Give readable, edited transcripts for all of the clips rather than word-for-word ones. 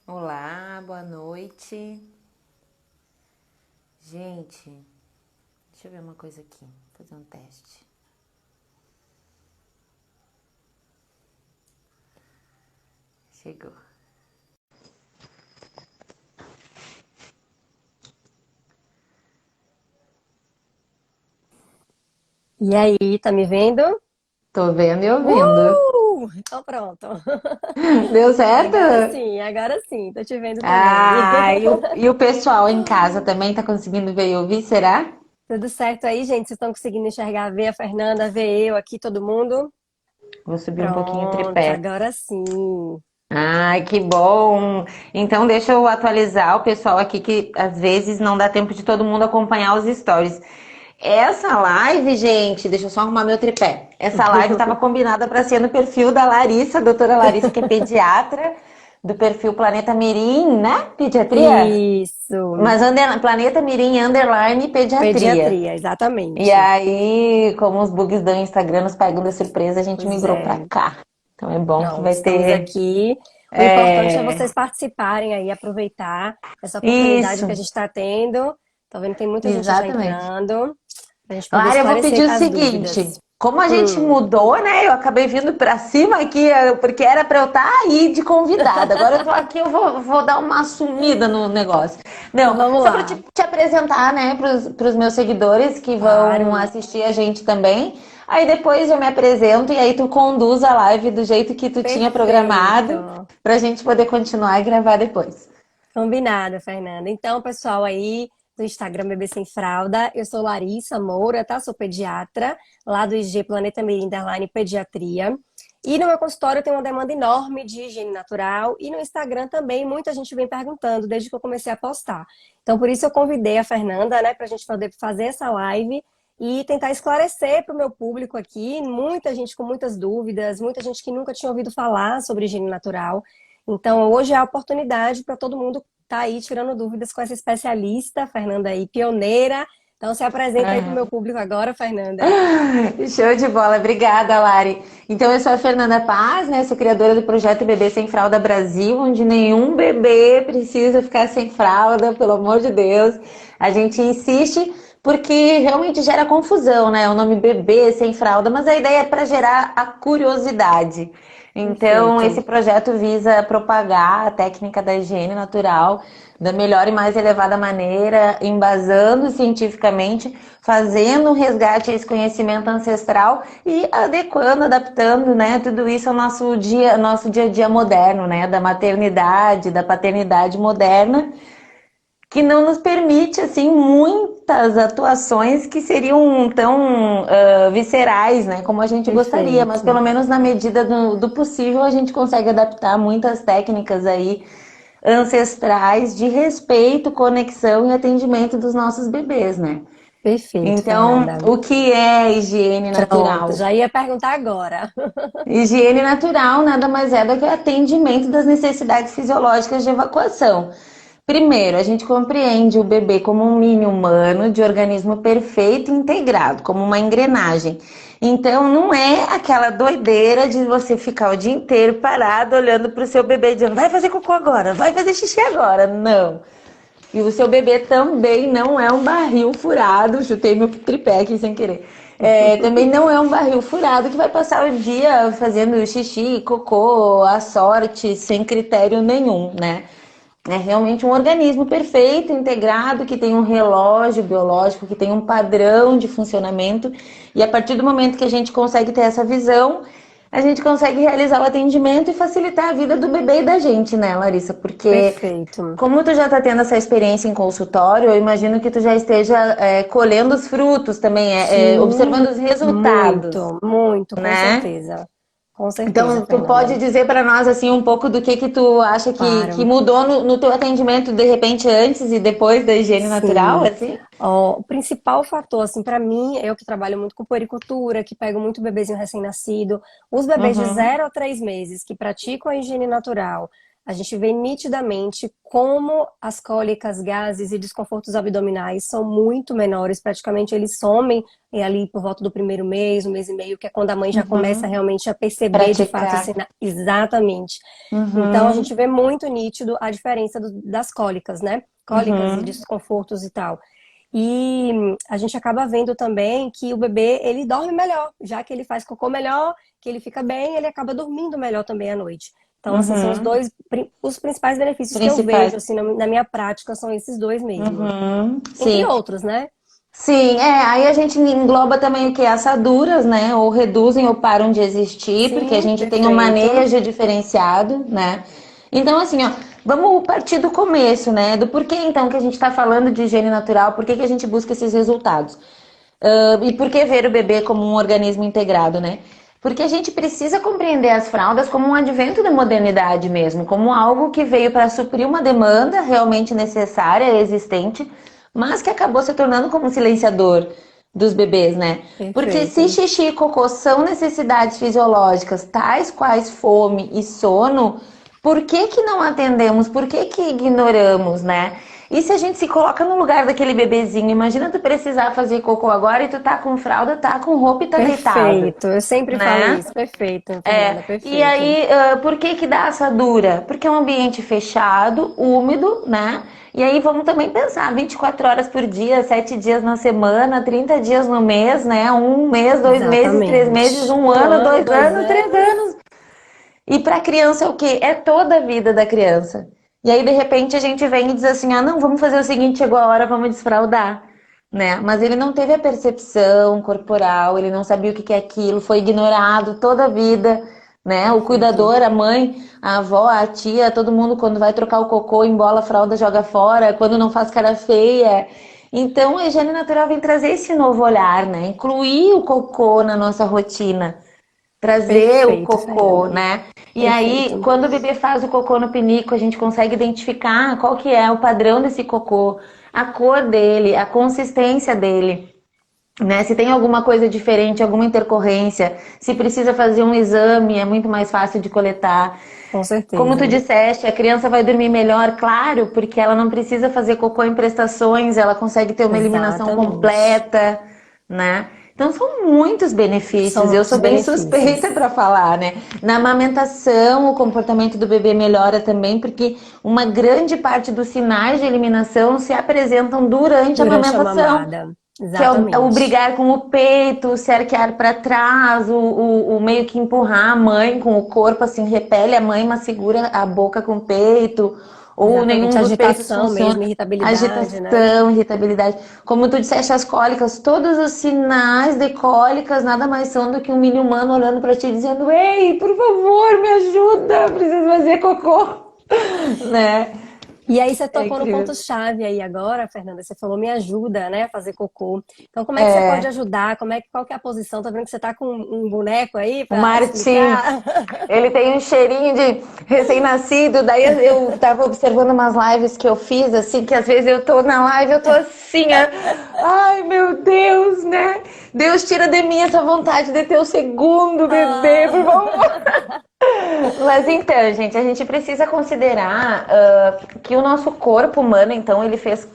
Olá, boa noite. Gente, deixa eu ver uma coisa aqui, fazer um teste. Chegou. E aí, tá me vendo? Tô vendo e ouvindo. Então pronto. Deu certo? Agora sim, tô te vendo também. Ah, e o pessoal em casa também tá conseguindo ver e ouvir, será? Tudo certo aí, gente? Vocês estão conseguindo enxergar, ver a Fernanda, ver eu aqui, todo mundo? Vou subir um pouquinho o Pronto, tripé. agora sim. Ai, que bom! Então deixa eu atualizar o pessoal aqui que às vezes não dá tempo de todo mundo acompanhar os stories. Essa live, gente, deixa eu só arrumar meu tripé. Essa live estava combinada para ser no perfil da Larissa, doutora Larissa, que é pediatra, do perfil Planeta Mirim, né? Pediatria? Isso, Mas Planeta Mirim underline pediatria. pediatria, E exatamente. aí, como os bugs do Instagram nos pegam de surpresa, a gente Pois migrou para é. cá. Então é bom que Pronto, vai estamos ter. aqui. O importante é É, vocês participarem aí, aproveitar essa oportunidade que a isso, gente está tendo. Tô vendo que tem muita gente já exatamente. entrando, para a gente poder Lara, eu vou esclarecer pedir o as seguinte: dúvidas. como a gente Hum. mudou, né? Eu acabei vindo para cima aqui, porque era para eu estar aí de convidada. Agora eu tô aqui, eu vou dar uma sumida no negócio. Então Não, vamos só para te, lá. te apresentar, né, para os meus seguidores que vão Claro, assistir a gente também. Aí depois eu me apresento e aí tu conduz a live do jeito que tu tinha programado, perfeito. para a gente poder continuar e gravar depois. Combinado, Fernanda. Então, pessoal aí do Instagram Bebê Sem Fralda, eu sou Larissa Moura, tá? Sou pediatra, lá do IG Planeta Mirim Underline Pediatria. E no meu consultório tem uma demanda enorme de higiene natural e no Instagram também muita gente vem perguntando desde que eu comecei a postar. Então, por isso eu convidei a Fernanda, né, para a gente poder fazer essa live e tentar esclarecer para o meu público aqui, muita gente com muitas dúvidas, muita gente que nunca tinha ouvido falar sobre higiene natural. Então, hoje é a oportunidade para todo mundo estar aí tirando dúvidas com essa especialista, Fernanda aí, pioneira. Então, se apresenta aí para o meu público agora, Fernanda. Show de bola, obrigada, Lari. Então, eu sou a Fernanda Paz, né? Sou criadora do projeto Bebê Sem Fralda Brasil, onde nenhum bebê precisa ficar sem fralda, pelo amor de Deus. A gente insiste porque realmente gera confusão, né? O nome bebê sem fralda, mas a ideia é para gerar a curiosidade. Então, esse Perfeito. projeto visa propagar a técnica da higiene natural da melhor e mais elevada maneira, embasando cientificamente, fazendo um resgate a esse conhecimento ancestral e adequando, adaptando, né, tudo isso ao nosso dia a dia moderno, né, da maternidade, da paternidade moderna, que não nos permite assim muitas atuações que seriam tão viscerais, né, como a gente gostaria, mas pelo Perfeito. menos na medida do possível a gente consegue adaptar muitas técnicas aí ancestrais de respeito, conexão e atendimento dos nossos bebês, né? Perfeito, Então, Fernanda. o que é higiene Pronto, natural? já ia perguntar agora. Higiene natural nada mais é do que o atendimento das necessidades fisiológicas de evacuação. Primeiro, a gente compreende o bebê como um mini humano de organismo perfeito e integrado, como uma engrenagem. Então, não é aquela doideira de você ficar o dia inteiro parado olhando para o seu bebê dizendo: vai fazer cocô agora, vai fazer xixi agora. Não. E o seu bebê também não é um barril furado. Chutei meu tripé aqui sem querer. Também não é um barril furado que vai passar o dia fazendo xixi, cocô, à sorte, sem critério nenhum, né? É realmente um organismo perfeito, integrado, que tem um relógio biológico, que tem um padrão de funcionamento. E a partir do momento que a gente consegue ter essa visão, a gente consegue realizar o atendimento e facilitar a vida do bebê e da gente, né, Larissa? Porque Perfeito. como tu já está tendo essa experiência em consultório, eu imagino que tu já esteja colhendo os frutos também, observando Sim, os resultados, muito, muito, com né? certeza. Com certeza, Então, tu pode Fernanda. dizer para nós assim um pouco do que tu acha que Claro. mudou no teu atendimento de repente antes e depois da higiene natural, Sim. assim? Ó, o principal fator, assim, para mim, eu que trabalho muito com puericultura, que pego muito bebezinho recém-nascido, os bebês de Uhum. 0 a 3 meses que praticam a higiene natural, a gente vê nitidamente como as cólicas, gases e desconfortos abdominais são muito menores, praticamente eles somem ali por volta do primeiro mês, um mês e meio, que é quando a mãe já começa Uhum. realmente a perceber de fato os Praticar. sinais. Exatamente. Então a Uhum. gente vê muito nítido a diferença das cólicas, né? Cólicas e Uhum. desconfortos e tal. E a gente acaba vendo também que o bebê, ele dorme melhor, já que ele faz cocô melhor, que ele fica bem, ele acaba dormindo melhor também à noite. Então, assim, são Uhum. os principais benefícios que eu Principais. vejo, assim, na minha prática, são esses dois mesmo. Uhum. Entre Sim. outros, né? Sim, aí a gente engloba também o que? Assaduras, né? Ou reduzem ou param de existir, porque a Sim, gente tem um perfeito. manejo diferenciado, né? Então, assim, ó, vamos partir do começo, né? Do porquê, então, que a gente está falando de higiene natural, por que que a gente busca esses resultados? E por que ver o bebê como um organismo integrado, né? Porque a gente precisa compreender as fraldas como um advento da modernidade mesmo, como algo que veio para suprir uma demanda realmente necessária, existente, mas que acabou se tornando como um silenciador dos bebês, né? Porque se Perfeito. xixi e cocô são necessidades fisiológicas, tais quais fome e sono, por que que não atendemos? Por que que ignoramos, né? E se a gente se coloca no lugar daquele bebezinho, imagina tu precisar fazer cocô agora e tu tá com fralda, tá com roupa e tá deitado, Perfeito. Eu sempre falo né? isso. Perfeito, Fernanda, E perfeito. aí, por que que dá assadura? Porque é um ambiente fechado, úmido, né? E aí vamos também pensar, 24 horas por dia, 7 dias na semana, 30 dias no mês, né? Um mês, 2 meses, 3 meses, Exatamente. um Um ano, ano, dois dois anos, três anos. anos. E para a criança é o quê? É toda a vida da criança. E aí, de repente, a gente vem e diz assim: ah, não, vamos fazer o seguinte, chegou a hora, vamos desfraldar. Né? Mas ele não teve a percepção corporal, ele não sabia o que é aquilo, foi ignorado toda a vida, né? O Perfeito. cuidador, a mãe, a avó, a tia, todo mundo quando vai trocar o cocô, embola a fralda, joga fora, quando não faz cara feia. Então a higiene natural vem trazer esse novo olhar, né? Incluir o cocô na nossa rotina, trazer o Perfeito, cocô, Fernanda. né? E aí, Perfeito. quando o bebê faz o cocô no pinico, a gente consegue identificar qual que é o padrão desse cocô, a cor dele, a consistência dele, né? Se tem alguma coisa diferente, alguma intercorrência, se precisa fazer um exame, é muito mais fácil de coletar. Com Como tu certeza. disseste, a criança vai dormir melhor, claro, porque ela não precisa fazer cocô em prestações, ela consegue ter uma eliminação Exatamente. completa, né? Então são muitos São benefícios. Eu muitos sou bem benefícios. suspeita para falar, né? Na amamentação, o comportamento do bebê melhora também, porque uma grande parte dos sinais de eliminação se apresentam durante a Durante a amamentação, mamada. que é o Exatamente. brigar com o peito, o se arquear para trás, o meio que empurrar a mãe com o corpo, assim, repele a mãe, mas segura a boca com o peito, ou Exatamente. nenhum dos peitos Agitação funciona. mesmo, irritabilidade, né? Agitação, irritabilidade. Como tu disseste, as cólicas, todos os sinais de cólicas nada mais são do que um mini humano olhando para ti dizendo: ei, por favor, me ajuda, preciso fazer cocô, né? E aí você É tocou no incrível. ponto-chave aí agora, Fernanda. Você falou, me ajuda, né, a fazer cocô. Então, como é que você pode É, ajudar? Qual que é a posição? Tá vendo que você tá com um boneco aí o para Martim. explicar? Ele tem um cheirinho de recém-nascido. Daí eu tava observando umas lives que eu fiz, assim, que às vezes eu tô na live, eu tô assim, ai meu Deus, né? Deus tira de mim essa vontade de ter o segundo bebê, por favor. Ah, Mas então, gente, a gente precisa considerar que o nosso corpo humano, então,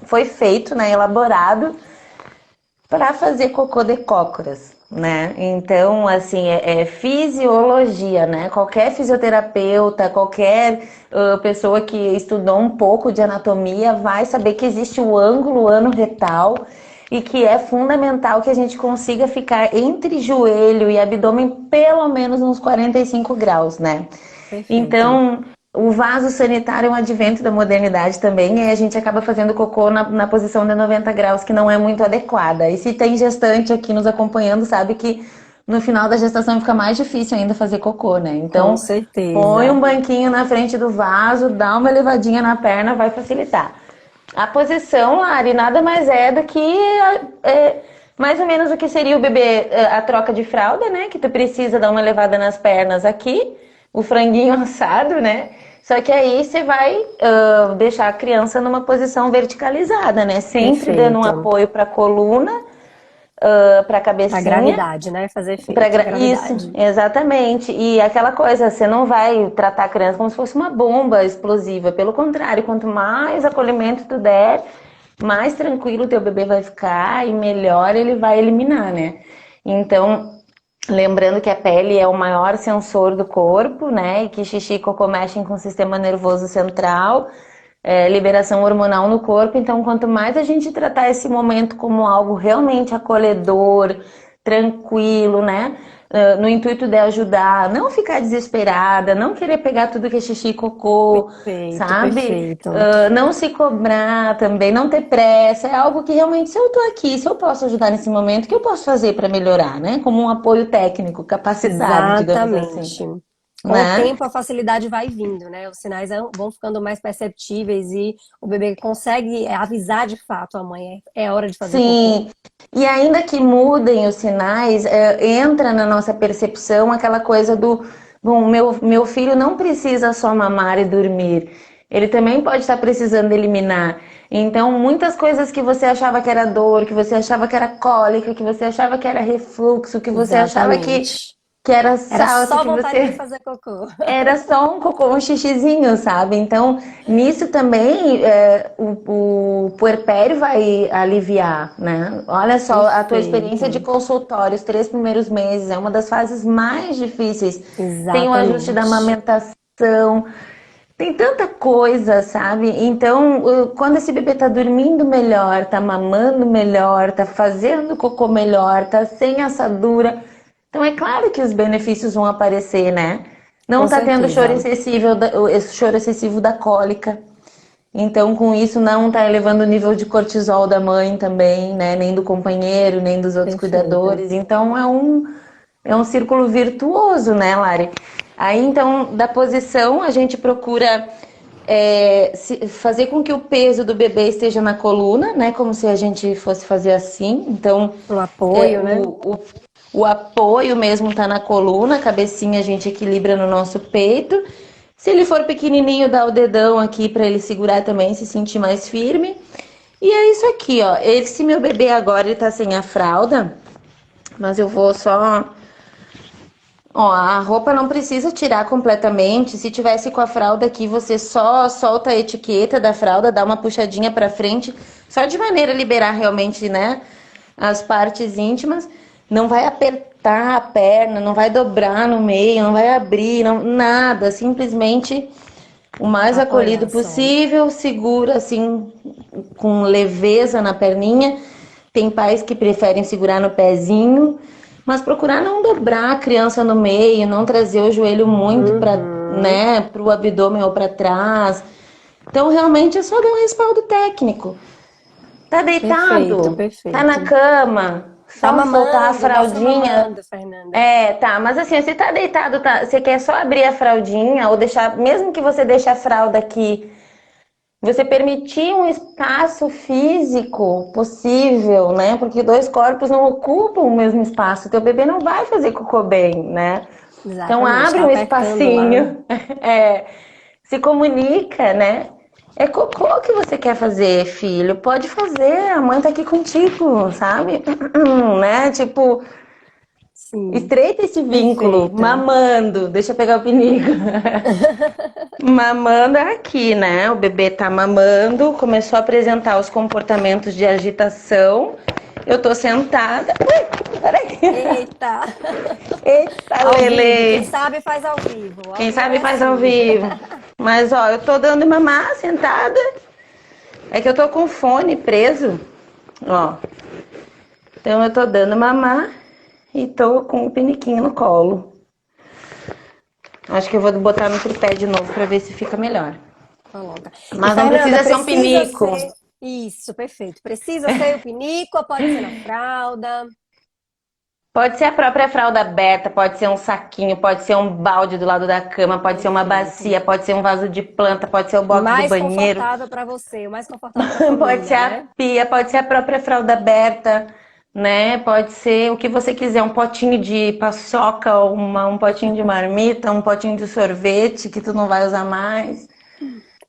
foi feito, né, elaborado para fazer cocô de cócoras, né? Então, assim, é fisiologia, né? Qualquer fisioterapeuta, qualquer pessoa que estudou um pouco de anatomia vai saber que existe o ângulo ano-retal e que é fundamental que a gente consiga ficar entre joelho e abdômen pelo menos uns 45 graus, né? perfeito. Então, o vaso sanitário é um advento da modernidade também, e a gente acaba fazendo cocô na posição de 90 graus, que não é muito adequada. E se tem gestante aqui nos acompanhando, sabe que no final da gestação fica mais difícil ainda fazer cocô, né? Com Então, põe um certeza. banquinho na frente do vaso, dá uma levadinha na perna, vai facilitar. A posição, Lari, nada mais é do que mais ou menos o que seria o bebê, a troca de fralda, né? Que tu precisa dar uma levada nas pernas aqui, o franguinho assado, né? Só que aí você vai deixar a criança numa posição verticalizada, né? Sempre dando um Perfeito. apoio para a coluna para a Pra cabecinha. gravidade, né? Fazer efeito pra Isso, gravidade. exatamente. E aquela coisa, você não vai tratar a criança como se fosse uma bomba explosiva. Pelo contrário, quanto mais acolhimento tu der, mais tranquilo o teu bebê vai ficar e melhor ele vai eliminar, né? Então, lembrando que a pele é o maior sensor do corpo, né? E que xixi e cocô mexem com o sistema nervoso central, liberação hormonal no corpo. Então, quanto mais a gente tratar esse momento como algo realmente acolhedor, tranquilo, né? No intuito de ajudar, não ficar desesperada, não querer pegar tudo que é xixi e cocô, Perfeito, sabe? perfeito. Não se cobrar também, não ter pressa. É algo que realmente, se eu tô aqui, se eu posso ajudar nesse momento, o que eu posso fazer para melhorar, né? Como um apoio técnico, capacitado, digamos assim, Exatamente. Com o né? tempo, a facilidade vai vindo, né? Os sinais vão ficando mais perceptíveis e o bebê consegue avisar de fato a mãe, é hora de fazer cocô. Sim, e ainda que mudem os sinais, entra na nossa percepção aquela coisa do, bom, meu filho não precisa só mamar e dormir, ele também pode estar precisando eliminar. Então, muitas coisas que você achava que era dor, que você achava que era cólica, que você achava que era refluxo, que você achava Exatamente. que era Era salto, só que vontade de você fazer cocô. era só um cocô, um xixizinho, sabe? Então, nisso também o puerpério vai aliviar, né? Olha só, a tua experiência de Perfeito. consultório, os 3 primeiros meses, é uma das fases mais difíceis. Tem o ajuste da Exatamente. amamentação, tem tanta coisa, sabe? Então, quando esse bebê tá dormindo melhor, tá mamando melhor, tá fazendo cocô melhor, tá sem assadura, então é claro que os benefícios vão aparecer, né? Não Com tá tendo choro certeza. excessivo, esse choro excessivo da cólica. Então, com isso, não tá elevando o nível de cortisol da mãe também, né? Nem do companheiro, nem dos outros Perfeito. cuidadores. Então, é um círculo virtuoso, né, Lari? Aí, então, da posição, a gente procura fazer com que o peso do bebê esteja na coluna, né? Como se a gente fosse fazer assim. Então, Um é, apoio, né? o, o, o apoio mesmo tá na coluna, a cabecinha a gente equilibra no nosso peito. Se ele for pequenininho, dá o dedão aqui para ele segurar também, se sentir mais firme. E é isso aqui, ó. Esse meu bebê agora, ele tá sem a fralda, mas eu vou só. Ó, a roupa não precisa tirar completamente. Se tivesse com a fralda aqui, você só solta a etiqueta da fralda, dá uma puxadinha pra frente, só de maneira a liberar realmente, né, as partes íntimas. Não vai apertar a perna, não vai dobrar no meio, não vai abrir, não, nada. Simplesmente o mais acolhido Apoiar só. possível, segura assim, com leveza na perninha. Tem pais que preferem segurar no pezinho, mas procurar não dobrar a criança no meio, não trazer o joelho muito para, Uhum. né, para o abdômen ou para trás. Então, realmente é só dar um respaldo técnico. Tá Perfeito, deitado? Tá na perfeito. cama? Tá Só soltar a mamando, mostra fraldinha. mamando, Fernanda. Tá, mas assim, você tá deitado, tá, você quer só abrir a fraldinha ou deixar, mesmo que você deixe a fralda aqui, você permitir um espaço físico possível, né? Porque dois corpos não ocupam o mesmo espaço. Teu bebê não vai fazer cocô bem, né? Então Exatamente, abre tá um apertando lá. espacinho, se comunica, né? É cocô que você quer fazer, filho. Pode fazer, a mãe tá aqui contigo, sabe? Né? Tipo, Sim, estreita esse vínculo, perfeito. mamando. Deixa eu pegar o pinico. Mamando é aqui, né? O bebê tá mamando, começou a apresentar os comportamentos de agitação. Eu tô sentada. Ui, peraí. Eita! Eita, Ao vivo, quem Lele. sabe faz ao vivo. Ao Quem vivo sabe é faz ao assim. vivo. Mas, ó, eu tô dando mamar sentada. É que eu tô com o fone preso, ó. Então eu tô dando mamar e tô com o piniquinho no colo. Acho que eu vou botar no tripé de novo pra ver se fica melhor. Coloca. E Mas não Fernanda, precisa ser um precisa pinico. ser. Isso, perfeito. Precisa ser o pinico ou pode ser na fralda? Pode ser a própria fralda aberta, pode ser um saquinho, pode ser um balde do lado da cama, pode ser uma Perfeito. bacia, pode ser um vaso de planta, pode ser o O box do mais banheiro, confortável para você, o mais confortável para a pode ser família, a né? pia, pode ser a própria fralda aberta, né? Pode ser o que você quiser, um potinho de paçoca, um potinho de marmita, um potinho de sorvete que tu não vai usar mais,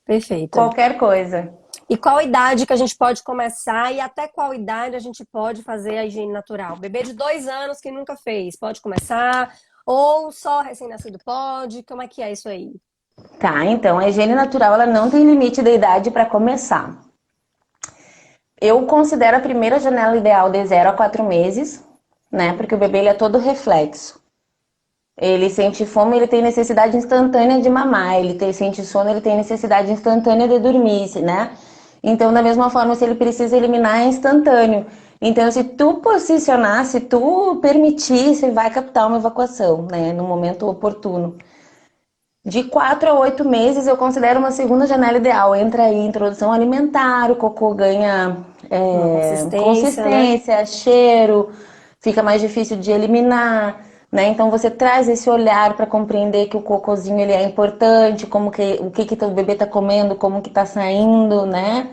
Perfeito. qualquer coisa. E qual idade que a gente pode começar e até qual idade a gente pode fazer a higiene natural? Bebê de 2 anos que nunca fez, pode começar? Ou só recém-nascido pode? Como é que é isso aí? Tá, então a higiene natural ela não tem limite de idade para começar. Eu considero a primeira janela ideal de 0 a 4 meses, né? Porque o bebê ele é todo reflexo. Ele sente fome, ele tem necessidade instantânea de mamar. Sente sono, ele tem necessidade instantânea de dormir, né? Então, da mesma forma, se ele precisa eliminar, é instantâneo. Então, se tu posicionar, se tu permitir, você vai captar uma evacuação, né? No momento oportuno. De 4 a 8 meses, eu considero uma segunda janela ideal. Entra aí introdução alimentar, o cocô ganha Uma consistência, né? consistência, cheiro, fica mais difícil de eliminar, né? Então você traz esse olhar para compreender que o cocôzinho ele é importante, o que o bebê tá comendo, como que tá saindo, né?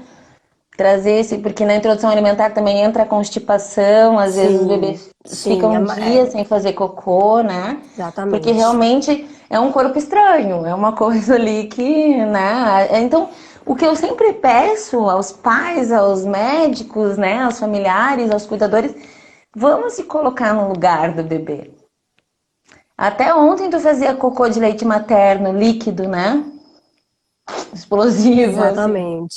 Trazer esse, porque na introdução alimentar também entra a constipação, às vezes os Sim, bebês sim, ficam dias sem fazer cocô, né? Porque exatamente. realmente é um corpo estranho, é uma coisa ali que, né? Então, o que eu sempre peço aos pais, aos médicos, né, aos familiares, aos cuidadores, vamos se colocar no lugar do bebê. Até ontem tu fazia cocô de leite materno líquido, né? Explosivo, assim. Exatamente.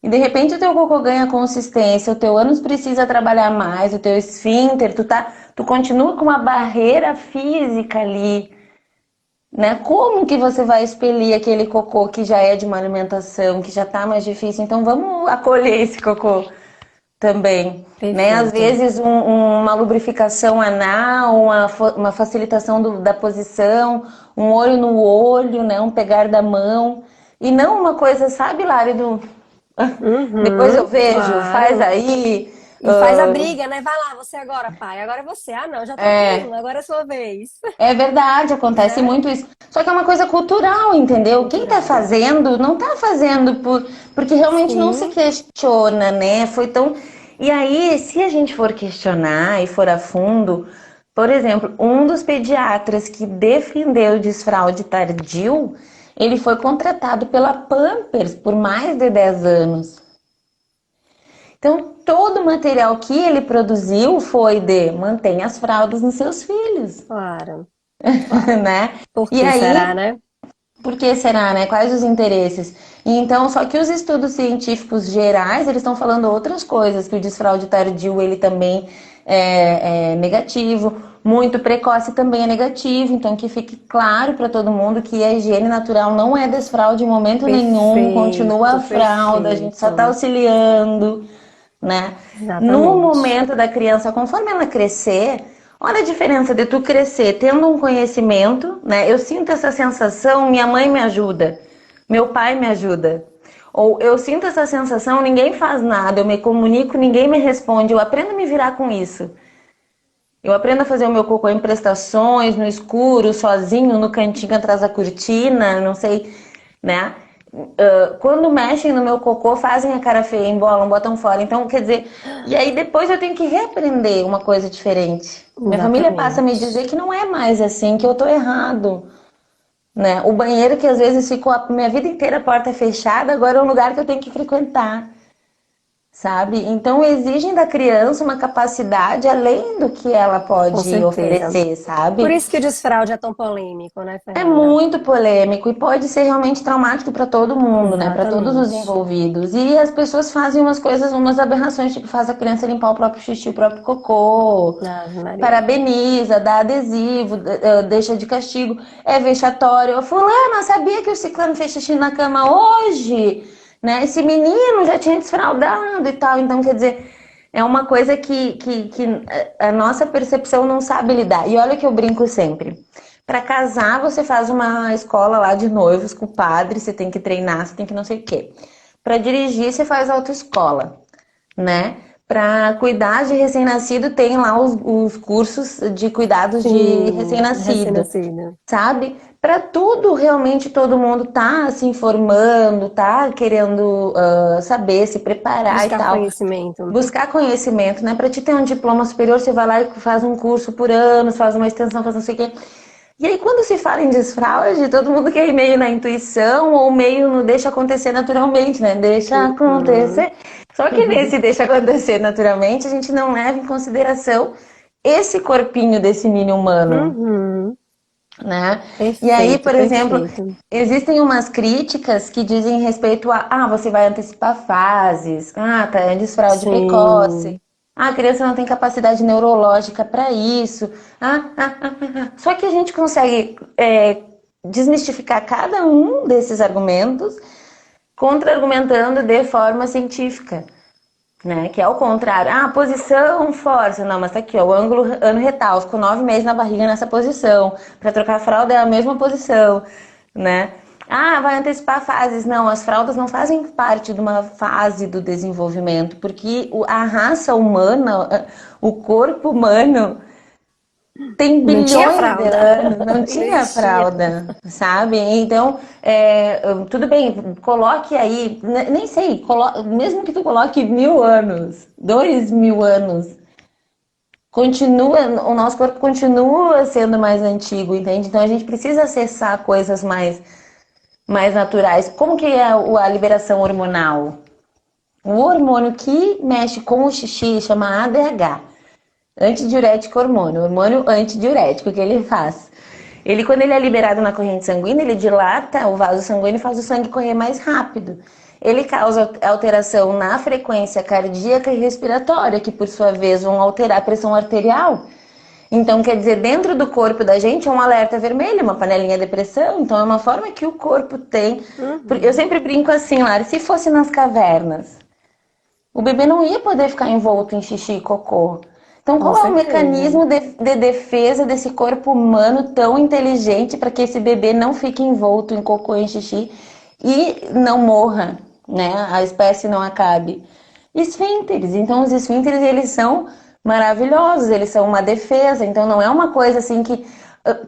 E de repente o teu cocô ganha consistência, o teu ânus precisa trabalhar mais, o teu esfíncter, tu continua com uma barreira física ali, né? Como que você vai expelir aquele cocô que já é de uma alimentação, que já tá mais difícil? Então vamos acolher esse cocô também, né? Às Perfeito. vezes uma lubrificação anal, uma facilitação da posição, um olho no olho, né? Um pegar da mão. E não uma coisa, sabe, Lari, depois eu Uhum, vejo, faz claro. aí. E faz a briga, né? Vai lá, você agora, pai. Agora é você. Ah, não, já tá É, tranquilo, agora é sua vez. é verdade, acontece Né? muito isso. Só que é uma coisa cultural, entendeu? Quem tá Cultural. fazendo, não tá fazendo porque realmente não se Sim, questiona, né? Foi tão. E aí, se a gente for questionar e for a fundo, por exemplo, um dos pediatras que defendeu o desfraude tardio, ele foi contratado pela Pampers por mais de 10 anos. Então, todo o material que ele produziu foi de mantenha as fraldas nos seus filhos, claro, claro. né? Por E que será, aí, né? por que será, né? Quais os interesses? E então, só que os estudos científicos gerais, eles estão falando outras coisas, que o desfraude tardio, ele também é negativo, muito precoce também é negativo, então que fique claro para todo mundo que a higiene natural não é desfraude em momento nenhum, continua a Perfeito, fralda, a gente só está perfeito. auxiliando, né? No Exatamente. momento da criança, conforme ela crescer, olha a diferença de tu crescer tendo um conhecimento, né? Eu sinto essa sensação, minha mãe me ajuda, meu pai me ajuda. Ou eu sinto essa sensação, ninguém faz nada, eu me comunico, ninguém me responde, eu aprendo a me virar com isso. Eu aprendo a fazer o meu cocô em prestações, no escuro, sozinho, no cantinho atrás da cortina, não sei, né? Quando mexem no meu cocô, fazem a cara feia, embolam, botam fora. Então, quer dizer, e aí depois eu tenho que reaprender uma coisa diferente. Minha família passa a me dizer Exatamente. que não é mais assim, que eu tô errado, né? O banheiro que às vezes ficou a minha vida inteira a porta fechada, agora é um lugar que eu tenho que frequentar. Sabe? Então exigem da criança uma capacidade além do que ela Com pode certeza. oferecer, Por sabe? isso que o desfraude é tão polêmico, né, É Fernanda? muito polêmico e pode ser realmente traumático para todo mundo, né? Para todos os Exatamente. envolvidos. E as pessoas fazem umas coisas, umas aberrações, tipo faz a criança limpar o próprio xixi, o próprio cocô, Ave Maria. parabeniza, dá adesivo, deixa de castigo, é vexatório. Fulana, sabia que o ciclano fez xixi na cama hoje? Né? Esse menino já tinha desfraudado e tal. Então, quer dizer, é uma coisa que a nossa percepção não sabe lidar. E olha que eu brinco sempre. Para casar, você faz uma escola lá de noivos com o padre, você tem que treinar, você tem que não sei o quê. Para dirigir, você faz autoescola, né? Para cuidar de recém-nascido, tem lá os cursos de cuidados de Sim, recém-nascido, recém-nascido. sabe? Para tudo, realmente, todo mundo tá se informando, tá querendo saber, se preparar e Buscar tal. conhecimento. Buscar conhecimento, né? Para te ter um diploma superior, você vai lá e faz um curso por ano, faz uma extensão, faz não sei o quê. E aí, quando se fala em desfraude, todo mundo quer ir meio na intuição ou meio no deixa acontecer naturalmente, né? Deixa Uhum. acontecer. Só que nesse deixa acontecer naturalmente, a gente não leva em consideração esse corpinho desse mini humano, Uhum. né? E aí, Perfeito, por exemplo, perfeito. existem umas críticas que dizem respeito a, você vai antecipar fases, tá, é desfraude precoce, Sim. a criança não tem capacidade neurológica para isso, Só que a gente consegue desmistificar cada um desses argumentos contra-argumentando de forma científica, né? Que é o contrário. Posição, força. Não, mas tá aqui, ó, o ângulo ano retal. Ficou 9 meses na barriga nessa posição. Para trocar a fralda é a mesma posição, né? Vai antecipar fases. Não, as fraldas não fazem parte de uma fase do desenvolvimento, porque a raça humana, o corpo humano, tem Não tinha bilhões de fralda. anos, não Não tinha existia. fralda, sabe? Então, tudo bem, coloque aí, nem sei, mesmo que tu coloque 1.000 anos, 2.000 anos, continua, o nosso corpo continua sendo mais antigo, entende? Então a gente precisa acessar coisas mais naturais. Como que é a liberação hormonal? O hormônio que mexe com o xixi chama ADH. Antidiurético hormônio antidiurético que ele faz. Ele, quando ele é liberado na corrente sanguínea, ele dilata o vaso sanguíneo e faz o sangue correr mais rápido. Ele causa alteração na frequência cardíaca e respiratória, que por sua vez vão alterar a pressão arterial. Então, quer dizer, dentro do corpo da gente é um alerta vermelho, uma panelinha de pressão. Então, é uma forma que o corpo tem. Eu Uhum. sempre brinco assim, Lara, se fosse nas cavernas, o bebê não ia poder ficar envolto em xixi e cocô. Então, Com qual é o certeza. mecanismo de defesa desse corpo humano tão inteligente para que esse bebê não fique envolto em cocô e em xixi e não morra, né? A espécie não acabe? Esfínteres. Então, os esfínteres, eles são maravilhosos, eles são uma defesa. Então, não é uma coisa assim que...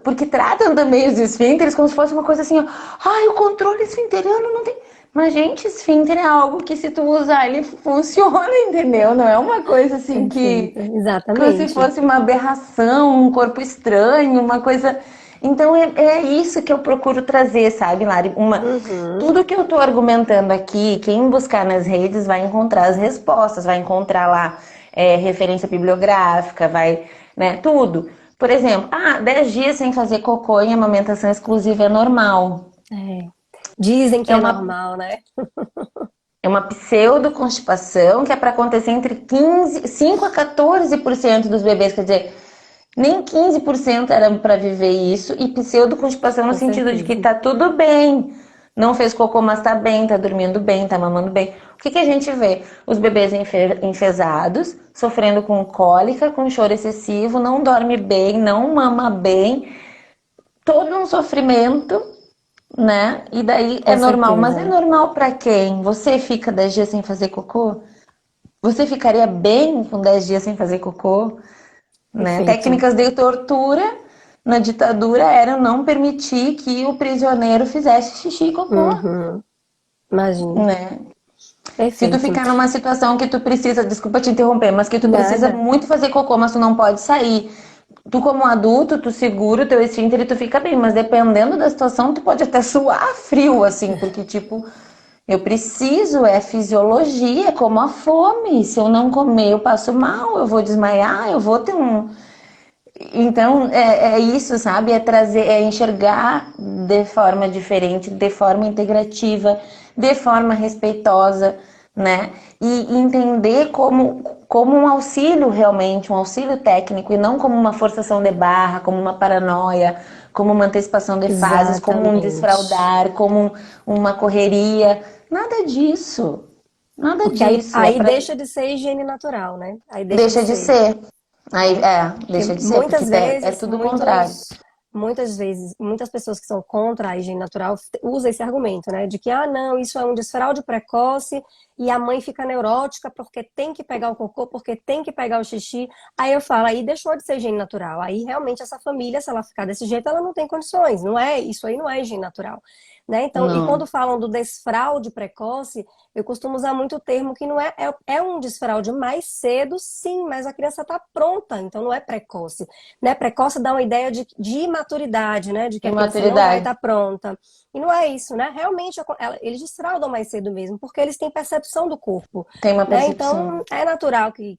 Porque tratam também os esfínteres como se fosse uma coisa assim, ó, o controle esfinteriano não tem... Mas, gente, esfíncter é algo que se tu usar, ele funciona, entendeu? Não é uma coisa assim Perfeito. que se Exatamente. fosse uma aberração, um corpo estranho, uma coisa... Então, é isso que eu procuro trazer, sabe, Lari? Uhum. Tudo que eu tô argumentando aqui, quem buscar nas redes vai encontrar as respostas, vai encontrar lá referência bibliográfica, vai, né, tudo. Por exemplo, 10 dias sem fazer cocô em amamentação exclusiva é normal. É. Dizem que É é uma normal, né? É uma pseudoconstipação que é para acontecer entre 5 a 14% dos bebês, quer dizer, nem 15% era para viver isso, e pseudoconstipação no Com sentido de que certeza. tá tudo bem, não fez cocô, mas tá bem, tá dormindo bem, tá mamando bem. O que a gente vê? Os bebês enfesados, sofrendo com cólica, com choro excessivo, não dorme bem, não mama bem, todo um sofrimento, né? E daí é Com normal, mas é certeza. normal pra quem? Você fica 10 dias sem fazer cocô? Você ficaria bem com 10 dias sem fazer cocô? Né? Perfeito. Técnicas de tortura na ditadura eram não permitir que o prisioneiro fizesse xixi e cocô, Uhum. Imagino. né? Se tu Perfeito. ficar numa situação que tu precisa, desculpa te interromper, mas que tu precisa Nada. muito fazer cocô, mas tu não pode sair. Tu como adulto, tu segura o teu esfíncter e tu fica bem, mas dependendo da situação, tu pode até suar frio, assim, porque tipo, eu preciso, é fisiologia, é como a fome. Se eu não comer, eu passo mal, eu vou desmaiar, eu vou ter um. Então, é isso, sabe? É trazer, é enxergar de forma diferente, de forma integrativa, de forma respeitosa, né? E entender como um auxílio realmente, um auxílio técnico, e não como uma forçação de barra, como uma paranoia, como uma antecipação de fases, como um Exatamente. desfraudar, como uma correria. Nada disso. Nada Porque aí, disso. É aí para deixa de ser higiene natural, né? Aí deixa de deixa de ser. ser. Aí, Porque deixa de ser, porque muitas é vezes, tudo o contrário. muitas vezes, muitas pessoas que são contra a higiene natural usam esse argumento, né? De que, não, isso é um desfraude precoce e a mãe fica neurótica porque tem que pegar o cocô, porque tem que pegar o xixi. Aí eu falo, aí deixou de ser higiene natural. Aí realmente essa família, se ela ficar desse jeito, ela não tem condições. Não é, isso aí não é higiene natural. né? Então, e quando Não. falam do desfraude precoce, eu costumo usar muito o termo que não é um desfraude mais cedo, sim, mas a criança está pronta, então não é precoce, né? Precoce dá uma ideia de imaturidade, né? De que a criança não vai Imaturidade. estar pronta. E não é isso, né? Realmente, eles desfraudam mais cedo mesmo, porque eles têm percepção do corpo, Tem uma né? percepção. Então, é natural que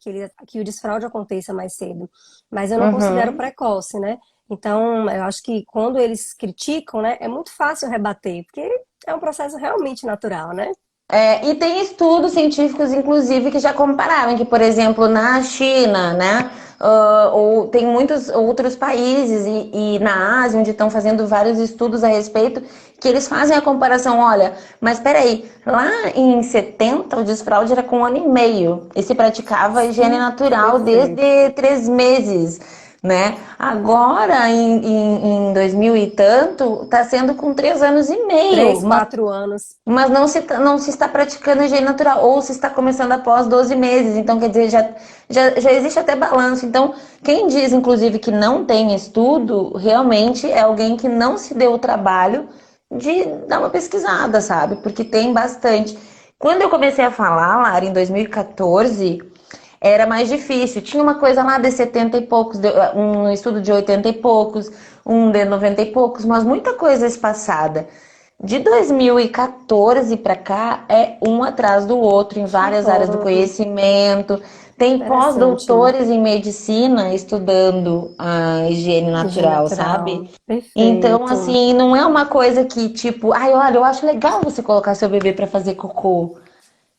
o desfraude aconteça mais cedo. Mas eu não considero Uhum. precoce, né? Então, eu acho que quando eles criticam, né, é muito fácil rebater, porque é um processo realmente natural, né? É, e tem estudos científicos, inclusive, que já compararam que, por exemplo, na China, né, ou tem muitos outros países e na Ásia, onde estão fazendo vários estudos a respeito, que eles fazem a comparação, olha, mas peraí, lá em 70 o desfraude era com 1 ano e meio, e se praticava a higiene Sim, natural perfeito. desde 3 meses, né? Agora, em 2000 e tanto, está sendo com 3 anos e meio, Três, 4 anos. mas não se está praticando higiene natural, ou se está começando após 12 meses. Então, quer dizer, já existe até balanço. Então, quem diz, inclusive, que não tem estudo, realmente é alguém que não se deu o trabalho de dar uma pesquisada, sabe? Porque tem bastante. Quando eu comecei a falar, Lara, em 2014, era mais difícil. Tinha uma coisa lá de 70 e poucos, um estudo de 80 e poucos, um de 90 e poucos, mas muita coisa espaçada. De 2014 para cá é um atrás do outro em Que várias áreas do bom, conhecimento. Tem interessante. pós-doutores em medicina estudando a higiene Higiene natural, sabe? natural. Então, Perfeito. assim, não é uma coisa que tipo, ai, olha, eu acho legal você colocar seu bebê para fazer cocô.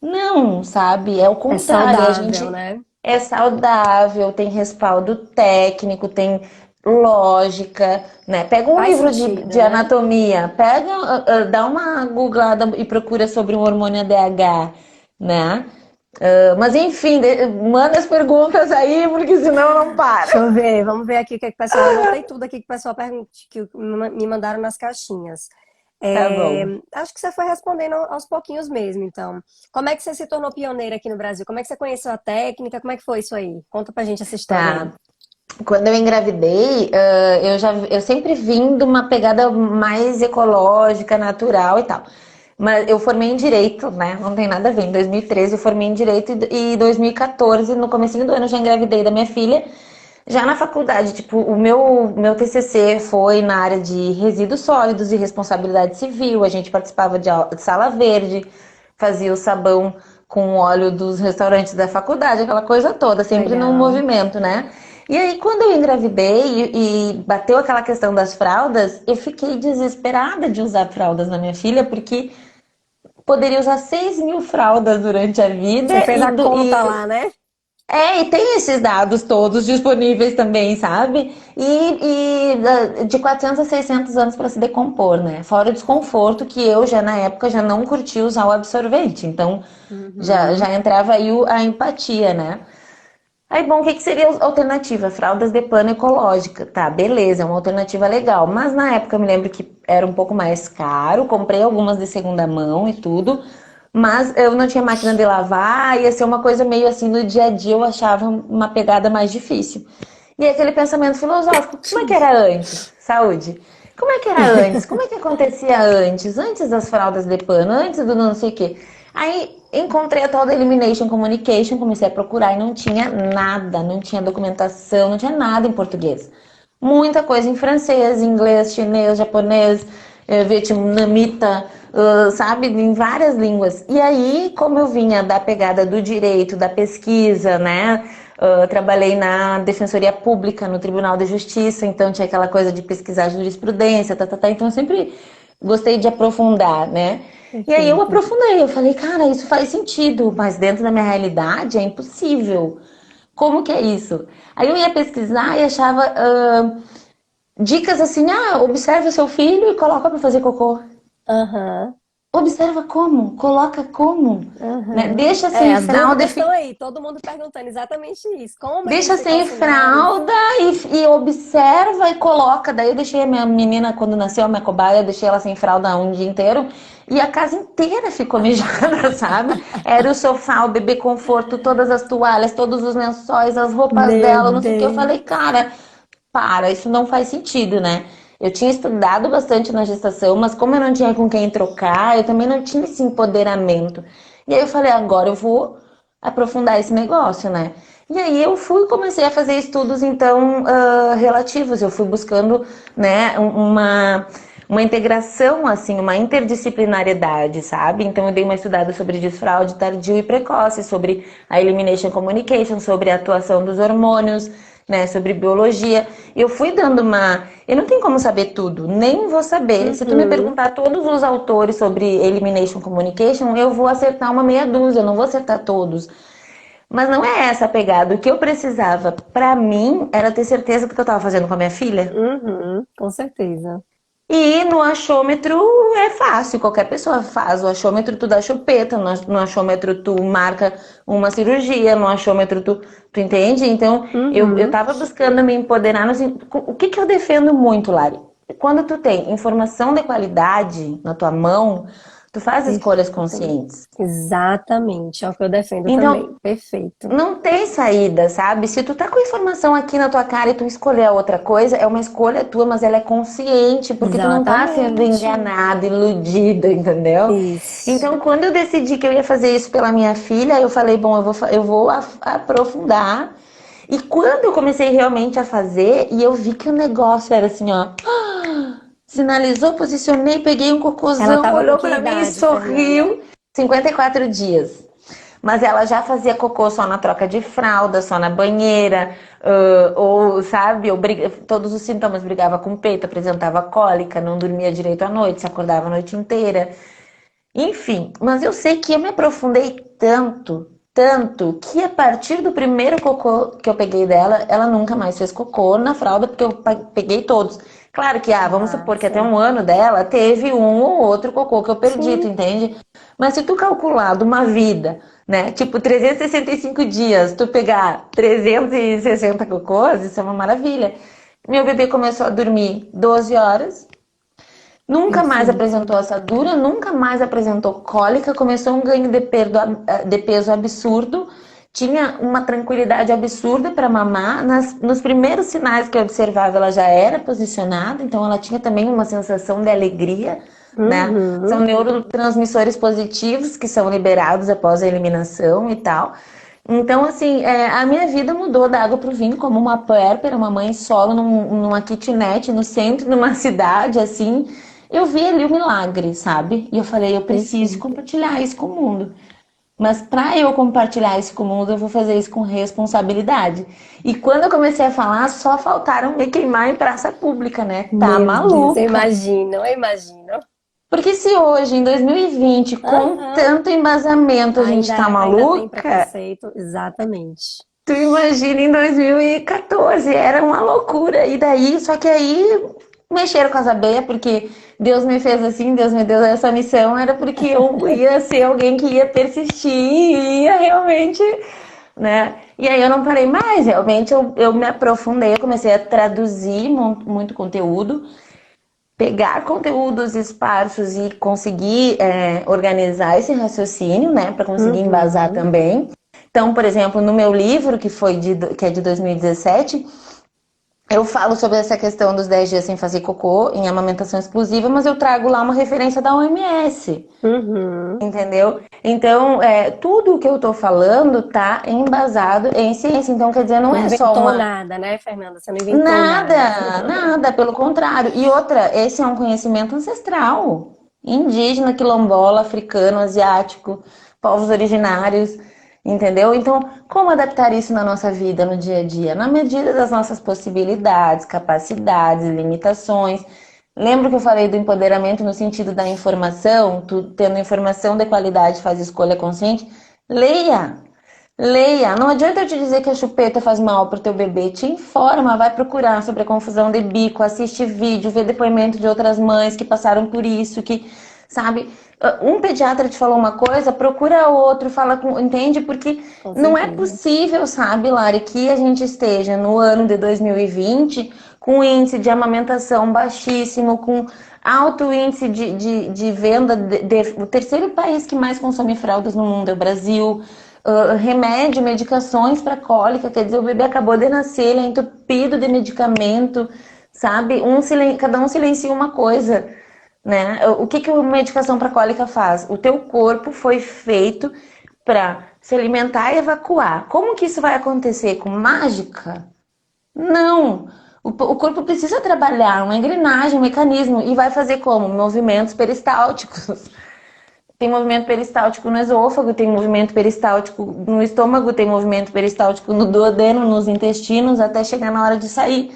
Não, sabe? É o É contrário. A saudável, gente né? é saudável, tem respaldo técnico, tem lógica, né? Pega um Faz livro de sentido, né? anatomia, pega, dá uma googlada e procura sobre o hormônio ADH, né? Mas enfim, manda as perguntas aí, porque senão não Deixa para. eu ver, vamos ver aqui o que é que o pessoal. Eu anotei tudo aqui que o pessoal que me mandaram nas caixinhas. Tá É, bom. acho que você foi respondendo aos pouquinhos mesmo, então. Como é que você se tornou pioneira aqui no Brasil? Como é que você conheceu a técnica? Como é que foi isso aí? Conta pra gente essa história aí. Tá. Quando eu engravidei, eu sempre vim de uma pegada mais ecológica, natural e tal. Mas eu formei em Direito, né? Não tem nada a ver. Em 2013 eu formei em Direito e 2014, no comecinho do ano, eu já engravidei da minha filha. Já na faculdade, tipo, o meu TCC foi na área de resíduos sólidos e responsabilidade civil. A gente participava de sala verde, fazia o sabão com óleo dos restaurantes da faculdade, aquela coisa toda, sempre no Legal. movimento, né? E aí, quando eu engravidei e bateu aquela questão das fraldas, eu fiquei desesperada de usar fraldas na minha filha, porque poderia usar 6.000 fraldas durante a vida Você fez a conta lá, né? e tem esses dados todos disponíveis também, sabe? De 400 a 600 anos para se decompor, né? Fora o desconforto que eu já na época já não curti usar o absorvente, então já Uhum. entrava aí a empatia, né? Aí, bom, o que seria a alternativa? Fraldas de pano ecológica. Tá, beleza, é uma alternativa legal. Mas na época eu me lembro que era um pouco mais caro. Comprei algumas de segunda mão e tudo. Mas eu não tinha máquina de lavar. Ia ser uma coisa meio assim no dia a dia. Eu achava uma pegada mais difícil. E aquele pensamento filosófico: como é que era antes? Saúde. Como é que era antes? Como é que acontecia antes? Antes das fraldas de pano, antes do não sei o quê. Aí encontrei a tal da Elimination Communication, comecei a procurar e não tinha nada, não tinha documentação, não tinha nada em português. Muita coisa em francês, inglês, chinês, japonês, vietnamita, sabe, em várias línguas. E aí, como eu vinha da pegada do direito, da pesquisa, né? Trabalhei na Defensoria Pública, no Tribunal de Justiça, então tinha aquela coisa de pesquisar jurisprudência, então eu sempre gostei de aprofundar, né? E aí eu Perfeito. aprofundei, eu falei, cara, isso faz sentido, mas dentro da minha realidade é impossível. Como que é isso? Aí eu ia pesquisar e achava dicas assim, observe o seu filho e coloca para fazer cocô. Aham. Observa como, coloca como, né? Aham. Deixa É, sem as fralda, dúvidas estão aí, todo mundo perguntando exatamente isso. Como é que deixa eles ficam sem assim mais? fralda e observa e coloca. Daí eu deixei a minha menina, quando nasceu a minha cobaia, eu deixei ela sem fralda um dia inteiro e a casa inteira ficou mijada, sabe? Era o sofá, o bebê conforto, todas as toalhas, todos os lençóis, as roupas Meu dela, não sei o que. Eu Deus. falei, cara, para, isso não faz sentido, né? Eu tinha estudado bastante na gestação, mas como eu não tinha com quem trocar, eu também não tinha esse empoderamento. E aí eu falei, agora eu vou aprofundar esse negócio, né? E aí eu fui comecei a fazer estudos então relativos. Eu fui buscando, né, uma integração, assim, uma interdisciplinariedade, sabe? Então eu dei uma estudada sobre desfraude tardio e precoce, sobre a elimination communication, sobre a atuação dos hormônios, né, sobre biologia. Eu fui dando uma... Eu não tenho como saber tudo, nem vou saber. Se tu me Uhum. perguntar todos os autores sobre elimination communication, eu vou acertar uma meia dúzia, eu não vou acertar todos. Mas não é essa a pegada. O que eu precisava pra mim era ter certeza do que eu tava fazendo com a minha filha. Uhum. Com certeza. E no achômetro é fácil, qualquer pessoa faz. O achômetro tu dá chupeta, no achômetro tu marca uma cirurgia, no achômetro tu entende? Então eu Uhum. tava buscando me empoderar. O que eu defendo muito, Lari? Quando tu tem informação de qualidade na tua mão, tu faz escolhas Perfeito. conscientes. Exatamente. É o que eu defendo também. Então, Perfeito. não tem saída, sabe? Se tu tá com informação aqui na tua cara e tu escolher outra coisa, é uma escolha tua, mas ela é consciente, porque tu não tá sendo Exatamente. enganado, iludido, entendeu? Isso. Então, quando eu decidi que eu ia fazer isso pela minha filha, eu falei, bom, eu vou aprofundar. E quando eu comecei realmente a fazer, e eu vi que o negócio era assim, ó, sinalizou, posicionei, peguei um Ela cocôzão, tava com olhou que pra mim e idade, Fernanda? sorriu. 54 dias. Mas ela já fazia cocô só na troca de fralda, só na banheira, ou, sabe, todos os sintomas, brigava com peito, apresentava cólica, não dormia direito à noite, se acordava a noite inteira. Enfim, mas eu sei que eu me aprofundei tanto, tanto, que a partir do primeiro cocô que eu peguei dela, ela nunca mais fez cocô na fralda, porque eu peguei todos. Claro que, vamos supor que até Massa. um ano dela teve um ou outro cocô que eu perdi, tu Sim. entende? Mas se tu calcular de uma vida, né, tipo 365 dias, tu pegar 360 cocôs, isso é uma maravilha. Meu bebê começou a dormir 12 horas, nunca mais Perfeito. apresentou assadura, nunca mais apresentou cólica, começou um ganho de peso absurdo, tinha uma tranquilidade absurda para mamar. Nos primeiros sinais que eu observava, ela já era posicionada, então ela tinha também uma sensação de alegria, né? São Uhum. neurotransmissores positivos que são liberados após a eliminação e tal. Então, assim, a minha vida mudou da água para o vinho como uma puérpera, uma mãe solo numa kitnet no centro de uma cidade, assim. Eu vi ali o milagre, sabe? E eu falei, eu preciso Perfeito. compartilhar isso com o mundo. Mas para eu compartilhar isso com o mundo, eu vou fazer isso com responsabilidade. E quando eu comecei a falar, só faltaram me queimar em praça pública, né? Tá Meu Deus, eu maluca? imagino, eu imagino. Porque se hoje, em 2020, com Aham. tanto embasamento, a gente tá Ainda tem maluca, preconceito, exatamente. tu imagina em 2014, era uma loucura. E daí, só que aí mexeram com as abelhas, porque Deus me fez assim, Deus me deu essa missão, era porque eu ia ser alguém que ia persistir e ia realmente, né? E aí eu não parei mais, realmente eu me aprofundei, eu comecei a traduzir muito conteúdo, pegar conteúdos esparsos e conseguir organizar esse raciocínio, né, para conseguir embasar Uhum. também. Então, por exemplo, no meu livro, que é de 2017, eu falo sobre essa questão dos 10 dias sem fazer cocô em amamentação exclusiva, mas eu trago lá uma referência da OMS, Uhum. entendeu? Então, tudo o que eu tô falando tá embasado em ciência. Então, quer dizer, não Não é só inventou uma... nada, né, Fernanda? Você não inventou nada. Nada, nada, pelo contrário. E outra, esse é um conhecimento ancestral, indígena, quilombola, africano, asiático, povos originários, entendeu? Então, como adaptar isso na nossa vida, no dia a dia? Na medida das nossas possibilidades, capacidades, limitações. Lembra que eu falei do empoderamento no sentido da informação? Tu tendo informação de qualidade faz escolha consciente? Leia! Leia, não adianta eu te dizer que a chupeta faz mal pro teu bebê. Te informa, vai procurar sobre a confusão de bico, assiste vídeo, vê depoimento de outras mães que passaram por isso, que, sabe? Um pediatra te falou uma coisa, procura outro, fala com, entende? Porque Com não é certeza. possível, sabe, Lari, que a gente esteja no ano de 2020 com índice de amamentação baixíssimo, com alto índice de venda, o terceiro país que mais consome fraldas no mundo é o Brasil. Remédio, medicações para cólica, quer dizer, o bebê acabou de nascer, ele é entupido de medicamento, sabe? Cada um silencia uma coisa, né? O que que a medicação para cólica faz? O teu corpo foi feito para se alimentar e evacuar. Como que isso vai acontecer? Com mágica? Não! O corpo precisa trabalhar uma engrenagem, um mecanismo, e vai fazer como? Movimentos peristálticos. Tem movimento peristáltico no esôfago, tem movimento peristáltico no estômago, tem movimento peristáltico no duodeno, nos intestinos, até chegar na hora de sair.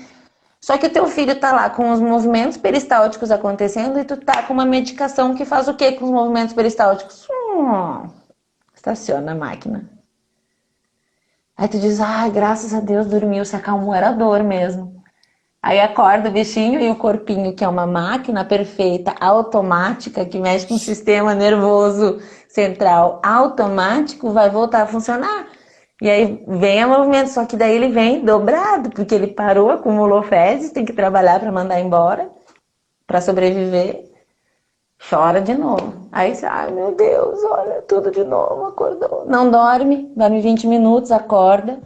Só que o teu filho tá lá com os movimentos peristálticos acontecendo e tu tá com uma medicação que faz o quê com os movimentos peristálticos? Estaciona a máquina. Aí tu diz, graças a Deus dormiu, se acalmou, era dor mesmo. Aí acorda o bichinho e o corpinho, que é uma máquina perfeita, automática, que mexe com o sistema nervoso central automático, vai voltar a funcionar. E aí vem o movimento, só que daí ele vem dobrado, porque ele parou, acumulou fezes, tem que trabalhar para mandar embora, para sobreviver. Chora de novo. Aí você, ai meu Deus, olha tudo de novo, acordou. Não dorme, dorme 20 minutos, acorda,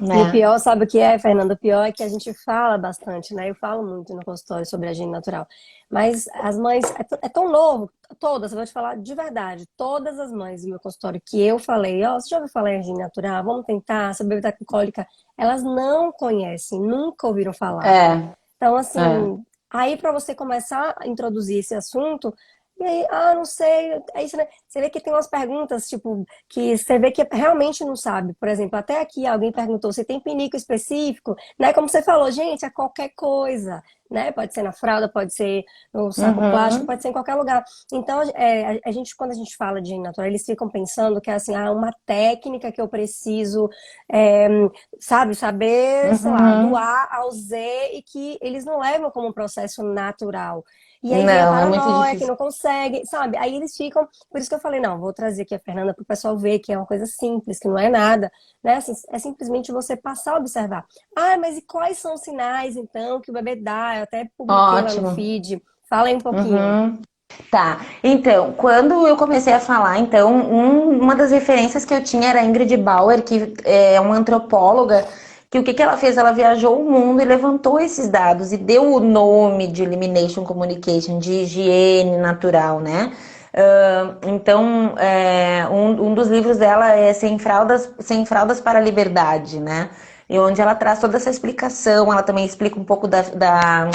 E o né? pior, sabe o que é, Fernanda? O pior é que a gente fala bastante, né? Eu falo muito no consultório sobre a higiene natural. Mas as mães, é tão novo, todas, eu vou te falar de verdade, todas as mães do meu consultório que eu falei, ó, você já ouviu falar em higiene natural? Vamos tentar, seu bebê tá com cólica. Elas não conhecem, nunca ouviram falar. É, Então, é. assim, aí para você começar a introduzir esse assunto, e aí, não sei, aí você vê que tem umas perguntas, tipo, que você vê que realmente não sabe. Por exemplo, até aqui alguém perguntou se tem pinico específico, né? Como você falou, gente, é qualquer coisa, né? Pode ser na fralda, pode ser no saco plástico, Uhum. pode ser em qualquer lugar. Então, a gente, quando a gente fala de higiene natural, eles ficam pensando que é assim, uma técnica que eu preciso, é, sabe, saber, sei lá, do Uhum. A ao Z e que eles não levam como um processo natural. E aí vem a Não, é muito paranoia, que difícil. não consegue, sabe? Aí eles ficam. Por isso que eu falei, não, vou trazer aqui a Fernanda para o pessoal ver que é uma coisa simples, que não é nada, né? Assim, é simplesmente você passar a observar. Mas e quais são os sinais, então, que o bebê dá? Eu até publiquei lá no Ótimo. feed. Fala aí um pouquinho. Uhum. Tá. Então, quando eu comecei a falar, então, uma das referências que eu tinha era a Ingrid Bauer, que é uma antropóloga, que o que que ela fez? Ela viajou o mundo e levantou esses dados e deu o nome de Elimination Communication, de higiene natural, né? Então, um dos livros dela é Sem Fraldas para a Liberdade, né? E onde ela traz toda essa explicação, ela também explica um pouco da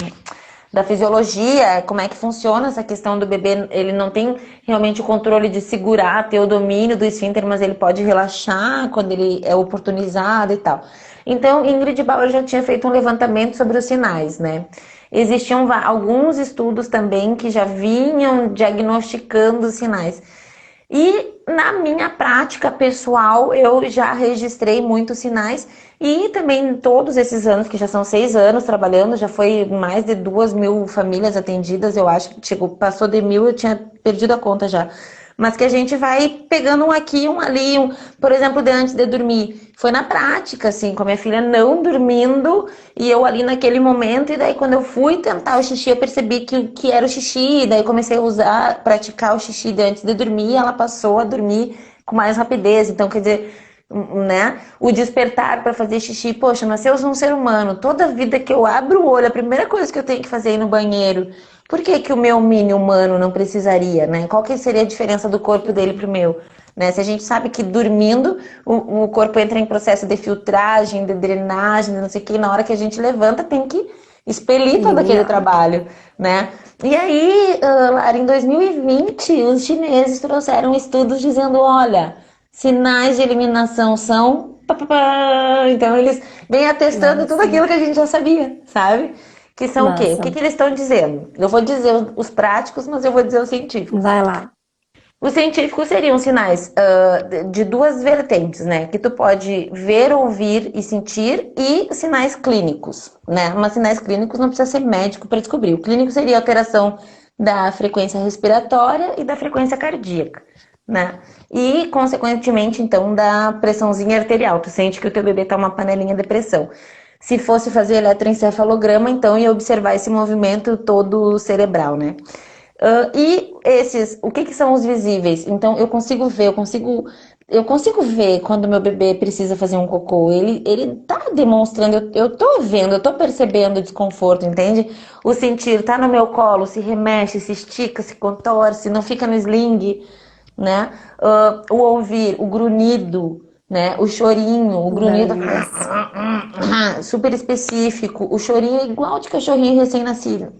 fisiologia, como é que funciona essa questão do bebê, ele não tem realmente o controle de segurar, ter o domínio do esfíncter, mas ele pode relaxar quando ele é oportunizado e tal. Então, Ingrid Bauer já tinha feito um levantamento sobre os sinais, né? Existiam alguns estudos também que já vinham diagnosticando os sinais. E na minha prática pessoal, eu já registrei muitos sinais e também todos esses anos, que já são 6 anos trabalhando, já foi mais de 2.000 famílias atendidas, eu acho que chegou, passou de 1.000, eu tinha perdido a conta já. Mas que a gente vai pegando um aqui, um ali, por exemplo, de antes de dormir. Foi na prática, assim, com a minha filha não dormindo e eu ali naquele momento. E daí, quando eu fui tentar o xixi, eu percebi que era o xixi. E daí, comecei a praticar o xixi de antes de dormir. E ela passou a dormir com mais rapidez. Então, quer dizer, né? O despertar para fazer xixi. Poxa, mas se eu sou um ser humano, toda vida que eu abro o olho, a primeira coisa que eu tenho que fazer é ir no banheiro. Por que que o meu mini humano não precisaria, né? Qual que seria a diferença do corpo dele pro meu? Né? Se a gente sabe que dormindo o corpo entra em processo de filtragem, de drenagem, de não sei o que, na hora que a gente levanta tem que expelir todo aquele Eliminar. trabalho, né? E aí, Lara, em 2020, os chineses trouxeram estudos dizendo, olha, sinais de eliminação são... pá, pá, pá. Então eles vêm atestando tudo Massa. aquilo que a gente já sabia, sabe? Que são o quê? O que Massa. que eles estão dizendo? Eu vou dizer os práticos, mas eu vou dizer os científicos. Vai lá. Os científicos seriam sinais de duas vertentes, né? Que tu pode ver, ouvir e sentir, e sinais clínicos, né? Mas sinais clínicos não precisa ser médico para descobrir. O clínico seria alteração da frequência respiratória e da frequência cardíaca, né? E, consequentemente, então, da pressãozinha arterial. Tu sente que o teu bebê tá uma panelinha de pressão. Se fosse fazer eletroencefalograma, então ia observar esse movimento todo cerebral, né? E esses, o que que são os visíveis? Então, eu consigo ver, eu consigo Eu consigo ver quando meu bebê precisa fazer um cocô. Ele tá demonstrando, eu tô vendo, eu tô percebendo o desconforto, entende? O sentir, tá no meu colo, se remexe, se estica, se contorce, não fica no sling, né? O ouvir, o grunhido, né? O chorinho, o grunhido Isso. super específico. O chorinho é igual de cachorrinho recém-nascido,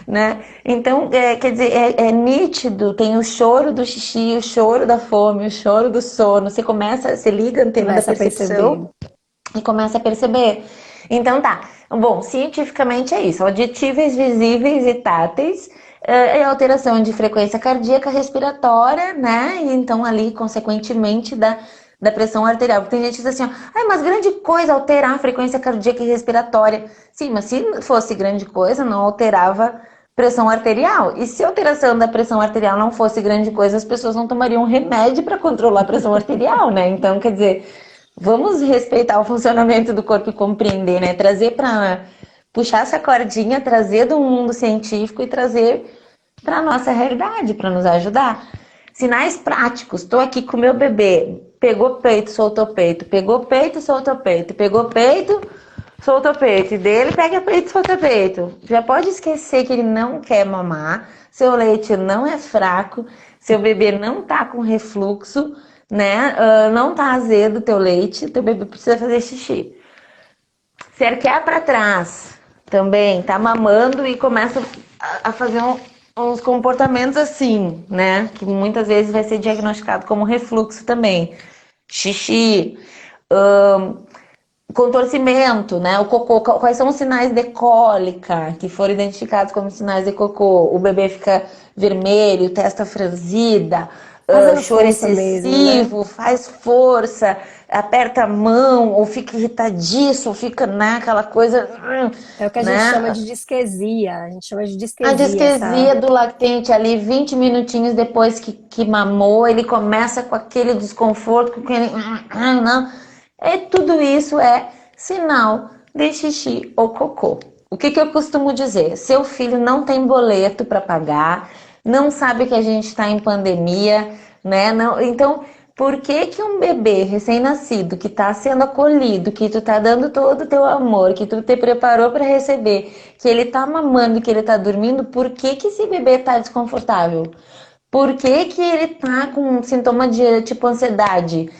né? Então, quer dizer, é nítido, tem o choro do xixi, o choro da fome, o choro do sono. Você liga a antena da Começa a perceber. percepção e começa a perceber. Então tá. Bom, cientificamente é isso. Auditíveis, visíveis e táteis. É alteração de frequência cardíaca respiratória, né? E então ali, consequentemente, da pressão arterial. Porque tem gente que diz assim, ó, ai, mas grande coisa alterar a frequência cardíaca e respiratória. Sim, mas se fosse grande coisa, não alterava pressão arterial. E se a alteração da pressão arterial não fosse grande coisa, as pessoas não tomariam remédio para controlar a pressão arterial, né? Então, quer dizer, vamos respeitar o funcionamento do corpo e compreender, né? Trazer para puxar essa cordinha, trazer do mundo científico e trazer para a nossa realidade, para nos ajudar. Sinais práticos. Estou aqui com o meu bebê. Pegou peito, soltou peito. Pegou peito, soltou peito. Pegou peito, soltou peito. E dele pega peito, solta peito. Já pode esquecer que ele não quer mamar. Seu leite não é fraco. Seu bebê não tá com refluxo, né? Não tá azedo teu leite. Teu bebê precisa fazer xixi. Se arquear para trás também, tá mamando e começa a fazer uns comportamentos assim, né? Que muitas vezes vai ser diagnosticado como refluxo também. Xixi, contorcimento, né? O cocô, quais são os sinais de cólica que foram identificados como sinais de cocô? O bebê fica vermelho, testa franzida, Fazendo choro força mesmo, né? excessivo, faz força, aperta a mão, ou fica irritadiço, ou fica, né, aquela coisa, É o que a gente chama né? de disquesia. A gente chama de A disquesia, essa. disquesia do lactente ali, 20 minutinhos depois que mamou, ele começa com aquele desconforto, com aquele. Não. Tudo isso é sinal de xixi ou cocô. O que eu costumo dizer? Seu filho não tem boleto para pagar, não sabe que a gente está em pandemia, né? Não, então, por que um bebê recém-nascido que está sendo acolhido, que tu tá dando todo o teu amor, que tu te preparou para receber, que ele tá mamando, que ele tá dormindo, por que esse bebê tá desconfortável? Por que ele tá com um sintoma de tipo ansiedade?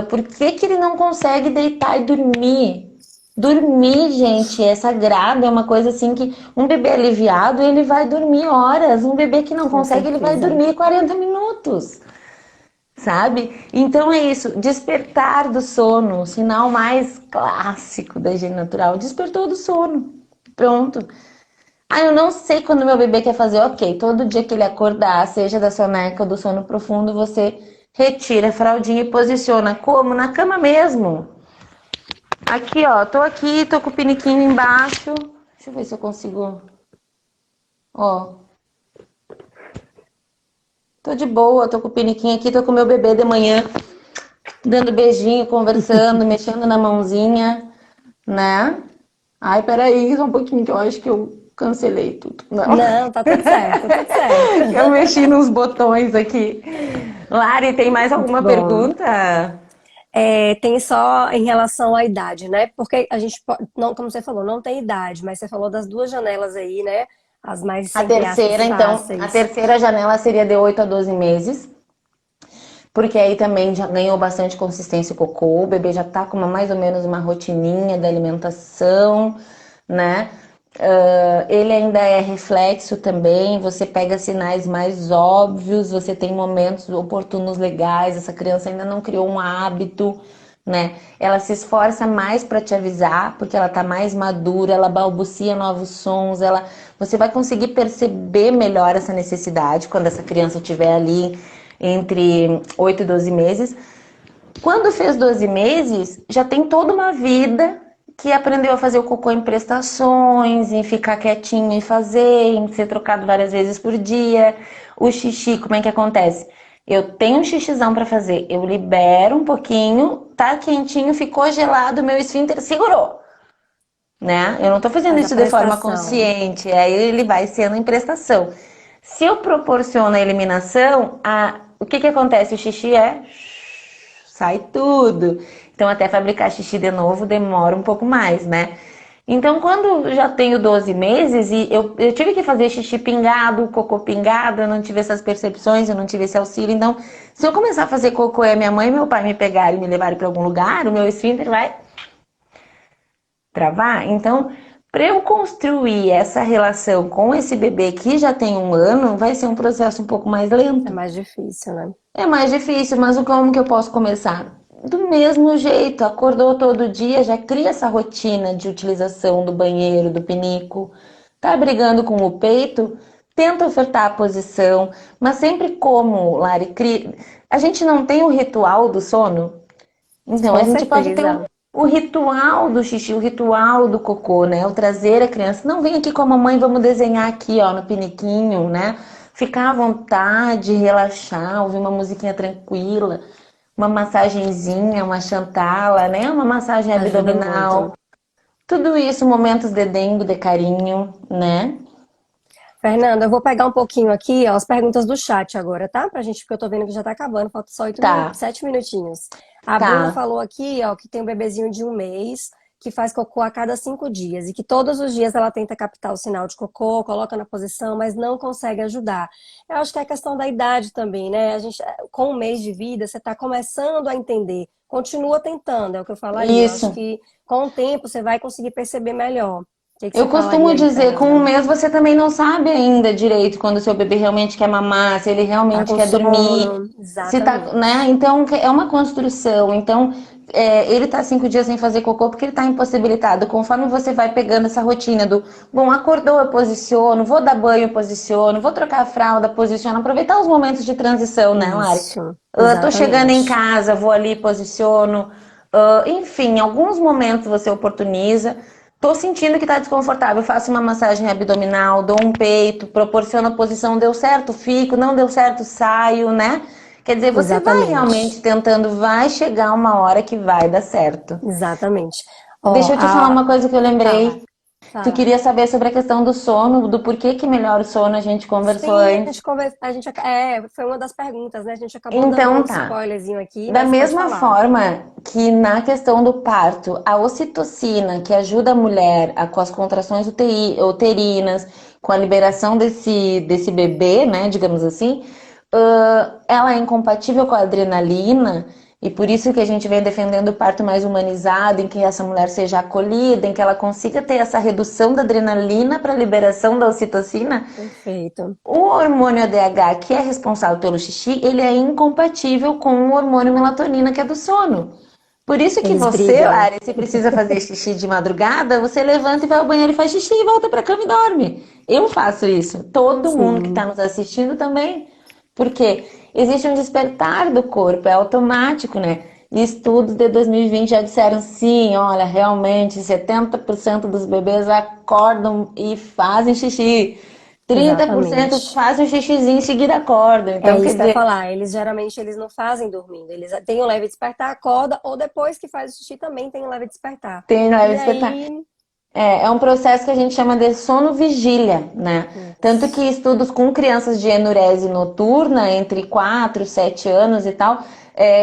Por que ele não consegue deitar e dormir? Dormir, gente, é sagrado, é uma coisa assim que um bebê aliviado, ele vai dormir horas. Um bebê que não Com consegue, ele vai certeza. dormir 40 minutos, sabe? Então é isso, despertar do sono, o sinal mais clássico da higiene natural, despertou do sono. Pronto. Ah, eu não sei quando meu bebê quer fazer, ok. Todo dia que ele acordar, seja da soneca ou do sono profundo, você retira a fraldinha e posiciona. Como? Na cama mesmo. Aqui, ó. Tô aqui, tô com o piniquinho embaixo. Deixa eu ver se eu consigo. Ó. Tô de boa, tô com o piniquinho aqui, tô com o meu bebê de manhã, dando beijinho, conversando, mexendo na mãozinha, né? Ai, peraí, só um pouquinho que eu acho que eu cancelei tudo. Não. Não, tá tudo certo, tá tudo certo. Eu mexi nos botões aqui. Lari, tem mais Muito alguma bom. pergunta? Tem só em relação à idade, né? Porque a gente pode, não, como você falou, não tem idade, mas você falou das duas janelas aí, né? As mais, A entre terceira, aspas, então, a fáceis. terceira janela seria de 8 a 12 meses, porque aí também já ganhou bastante consistência o cocô, o bebê já tá com mais ou menos uma rotininha da alimentação, né? Ele ainda é reflexo também, você pega sinais mais óbvios, você tem momentos oportunos legais, essa criança ainda não criou um hábito, né? Ela se esforça mais para te avisar, porque ela tá mais madura, ela balbucia novos sons, você vai conseguir perceber melhor essa necessidade quando essa criança estiver ali entre 8 e 12 meses. Quando fez 12 meses, já tem toda uma vida que aprendeu a fazer o cocô em prestações, em ficar quietinho e fazer, em ser trocado várias vezes por dia. O xixi, como é que acontece? Eu tenho um xixizão para fazer, eu libero um pouquinho, tá quentinho, ficou gelado, meu esfíncter segurou, né? Eu não tô fazendo Faz a isso de forma prestação. consciente, aí ele vai sendo em prestação. Se eu proporciono a eliminação, o que que acontece? O xixi sai tudo. Então, até fabricar xixi de novo demora um pouco mais, né? Então, quando eu já tenho 12 meses e eu tive que fazer xixi pingado, cocô pingado, eu não tive essas percepções, eu não tive esse auxílio. Então, se eu começar a fazer cocô e a minha mãe e meu pai me pegarem e me levarem para algum lugar, o meu esfíncter vai travar. Então, para eu construir essa relação com esse bebê que já tem 1 ano, vai ser um processo um pouco mais É lento. mais difícil, né? É mais difícil, mas como que eu posso começar? Do mesmo jeito, acordou todo dia, já cria essa rotina de utilização do banheiro, do pinico. Tá brigando com o peito? Tenta ofertar a posição, mas sempre como, Lari, a gente não tem o ritual do sono? Então, a Com gente pode ter certeza. o ritual do xixi, o ritual do cocô, né? O trazer a criança. Não vem aqui com a mamãe, vamos desenhar aqui, ó, no piniquinho, né? Ficar à vontade, relaxar, ouvir uma musiquinha tranquila, uma massagenzinha, uma chantala, né? Uma massagem Ajuda abdominal. muito. Tudo isso, momentos de dengo, de carinho, né? Fernanda, eu vou pegar um pouquinho aqui, ó, as perguntas do chat agora, tá? Pra gente, porque eu tô vendo que já tá acabando, falta só Tá, 7 minutinhos. A Bruna tá. falou aqui, ó, que tem um bebezinho de 1 mês, que faz cocô a cada 5 dias, e que todos os dias ela tenta captar o sinal de cocô, coloca na posição, mas não consegue ajudar. Eu acho que é a questão da idade também, né? A gente, com 1 mês de vida, você tá começando a entender. Continua tentando, é o que eu falaria. Eu acho Isso. que com o tempo você vai conseguir perceber melhor. O que que Eu você falaria costumo aí, dizer, com um Fernanda? mês você também não sabe ainda direito quando o seu bebê realmente quer mamar, se ele Tá realmente com quer dormir, sono, se tá, né? exatamente. Então é uma construção. Então ele tá 5 dias sem fazer cocô porque ele tá impossibilitado. Conforme você vai pegando essa rotina do, bom, acordou, eu posiciono, vou dar banho, eu posiciono, vou trocar a fralda, posiciono, aproveitar os momentos de transição, né, Lari? Isso, Tô chegando em exatamente. casa, vou ali, posiciono. Enfim, em alguns momentos você oportuniza. Tô sentindo que tá desconfortável, faço uma massagem abdominal, dou um peito, proporciono a posição, deu certo, fico, não deu certo, saio, né? Quer dizer, você vai realmente Exatamente. tentando, vai chegar uma hora que vai dar certo. Exatamente. Ó, Deixa eu te falar uma coisa que eu fala, lembrei. Tu fala. queria saber sobre a questão do sono, do porquê que melhora o sono, a gente conversou Sim, antes. foi uma das perguntas, né? A gente acabou dando Então um tá. spoilerzinho aqui, Da mas pode mesma falar. forma que na questão do parto, a ocitocina, que ajuda a mulher com as contrações uterinas, com a liberação desse bebê, né, digamos assim, ela é incompatível com a adrenalina, e por isso que a gente vem defendendo o parto mais humanizado, em que essa mulher seja acolhida, em que ela consiga ter essa redução da adrenalina para a liberação da ocitocina. Perfeito. O hormônio ADH, que é responsável pelo xixi, ele é incompatível com o hormônio melatonina, que é do sono. Por isso que Eles você, brigam. Lari, se precisa fazer xixi de madrugada, você levanta e vai ao banheiro e faz xixi e volta pra cama e dorme. Eu faço isso. Todo mundo que está Sim, nos assistindo também. Porque existe um despertar do corpo, é automático, né? E estudos de 2020 já disseram sim, olha, realmente 70% dos bebês acordam e fazem xixi. 30% exatamente. fazem o xixizinho em seguida acordam. É Então, quer isso que eu ia dizer, falar. Eles geralmente eles não fazem dormindo. Eles têm um leve despertar, acorda, ou depois que faz o xixi também tem um leve despertar. tem leve E despertar. aí, É um processo que a gente chama de sono vigília, né? Tanto que isso. estudos com crianças de enurese noturna, entre 4 e 7 anos e tal,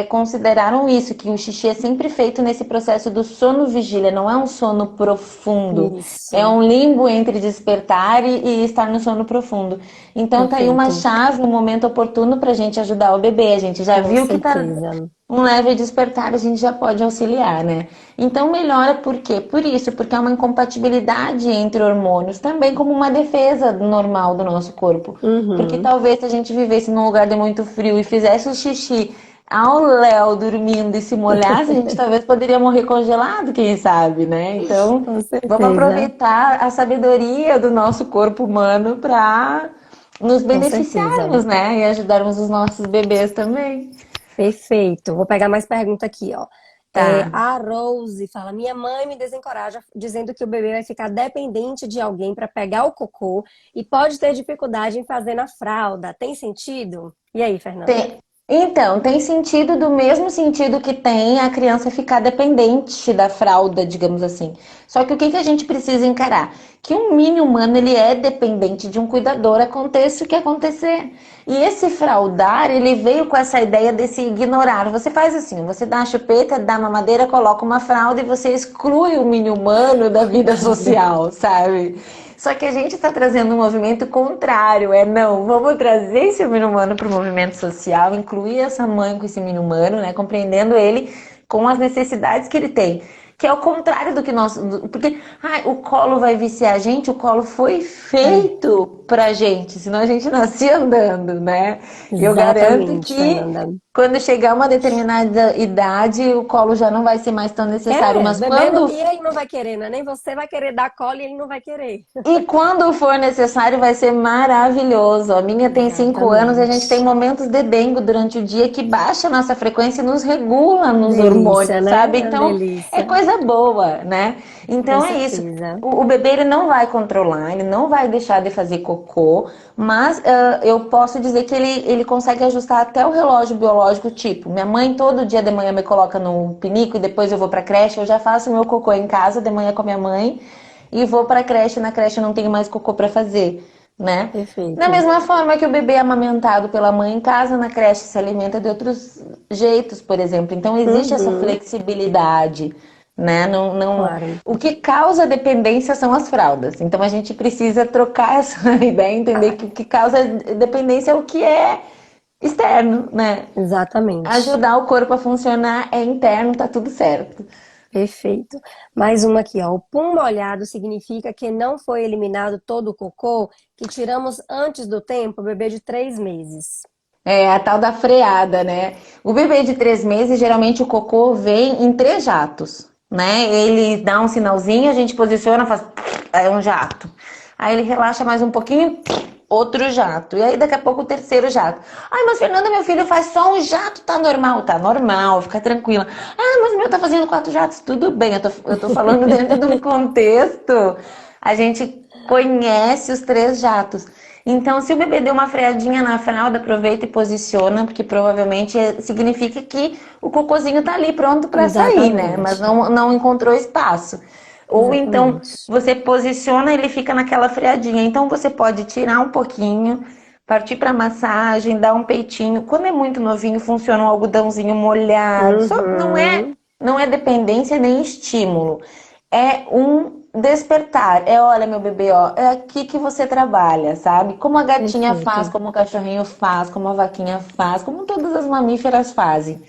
consideraram isso, que o xixi é sempre feito nesse processo do sono vigília, não é um sono profundo. É Isso, um limbo entre despertar e estar no sono profundo. Então tá aí uma perfeito. chave, um momento oportuno pra gente ajudar o bebê. A gente já Com viu que tá certeza. um leve despertar, a gente já pode auxiliar, né? Então melhora por quê? Por isso, porque é uma incompatibilidade entre hormônios, também como uma defesa normal do nosso corpo. Porque Uhum, talvez se a gente vivesse num lugar de muito frio e fizesse o xixi ao léu dormindo e se molhasse, a gente talvez poderia morrer congelado, quem sabe, né? Então, com vamos certeza, aproveitar a sabedoria do nosso corpo humano para nos com certeza. beneficiarmos, né? E ajudarmos os nossos bebês também. Perfeito. Vou pegar mais pergunta aqui, ó. Tá. A Rose fala: minha mãe me desencoraja dizendo que o bebê vai ficar dependente de alguém para pegar o cocô e pode ter dificuldade em fazer na fralda. Tem sentido? E aí, Fernanda? Então, tem sentido do mesmo sentido que tem a criança ficar dependente da fralda, digamos assim. Só que o que que a gente precisa encarar? Que um mini humano, ele é dependente de um cuidador, aconteça o que acontecer. E esse fraudar, ele veio com essa ideia desse ignorar. Você faz assim, você dá a chupeta, dá a mamadeira, coloca uma fralda e você exclui o mini humano da vida social, sabe? Só que a gente está trazendo um movimento contrário, não, vamos trazer esse mini humano para o movimento social, incluir essa mãe com esse mini humano, né, compreendendo ele com as necessidades que ele tem. Que é o contrário do que nós. Porque o colo vai viciar a gente, o colo foi É, feito pra gente, senão a gente nascia andando, né? Eu garanto exatamente, que Fernanda. quando chegar uma determinada idade, o colo já não vai ser mais tão necessário. É, Mas bebê, quando e ele não vai querer, né? Nem você vai querer dar cola e ele não vai querer. E quando for necessário, vai ser maravilhoso. A minha tem 5 anos e a gente tem Exatamente. momentos de dengo durante o dia que baixa a nossa frequência e nos regula nos Delícia, hormônios, né? sabe? Uma Então, é delícia. coisa boa, né? Com Então é isso. certeza. O bebê ele não vai controlar, ele não vai deixar de fazer cocô, mas eu posso dizer que ele consegue ajustar até o relógio biológico, tipo, minha mãe todo dia de manhã me coloca no pinico e depois eu vou pra creche, eu já faço meu cocô em casa de manhã com a minha mãe e vou para a creche, na creche não tenho mais cocô para fazer, né? Da Perfeito. mesma forma que o bebê é amamentado pela mãe em casa, na creche se alimenta de outros jeitos, por exemplo. Então existe essa Uhum, flexibilidade, né? Não, não... claro. O que causa dependência são as fraldas. Então a gente precisa trocar essa ideia, entender que o que causa dependência é o que é externo, né? Exatamente. Ajudar o corpo a funcionar é interno, tá tudo certo. Perfeito. Mais uma aqui, ó. O pum molhado significa que não foi eliminado todo o cocô que tiramos antes do tempo, bebê de 3 meses. É a tal da freada, né? O bebê de 3 meses, geralmente o cocô vem em 3 jatos, né? Ele dá um sinalzinho, a gente posiciona, faz é um jato. Aí ele relaxa mais um pouquinho, outro jato. E aí daqui a pouco o terceiro jato. Ai, mas Fernanda, meu filho faz só um jato, tá normal? Tá normal, fica tranquila. Ah, mas o meu tá fazendo 4 jatos, tudo bem. Eu tô falando dentro de um contexto. A gente conhece os 3 jatos. Então, se o bebê deu uma freadinha na fralda, aproveita e posiciona, porque provavelmente significa que o cocôzinho tá ali pronto para sair, né? Mas Exatamente. não encontrou espaço. Ou então Exatamente. você posiciona e ele fica naquela freadinha. Então você pode tirar um pouquinho, partir para massagem, dar um peitinho. Quando é muito novinho, funciona um algodãozinho molhado. Só Uhum. não é dependência nem estímulo. É um despertar. Olha, meu bebê, ó, é aqui que você trabalha, sabe? Como a gatinha faz, Perfeito. como o cachorrinho faz, como a vaquinha faz, como todas as mamíferas fazem,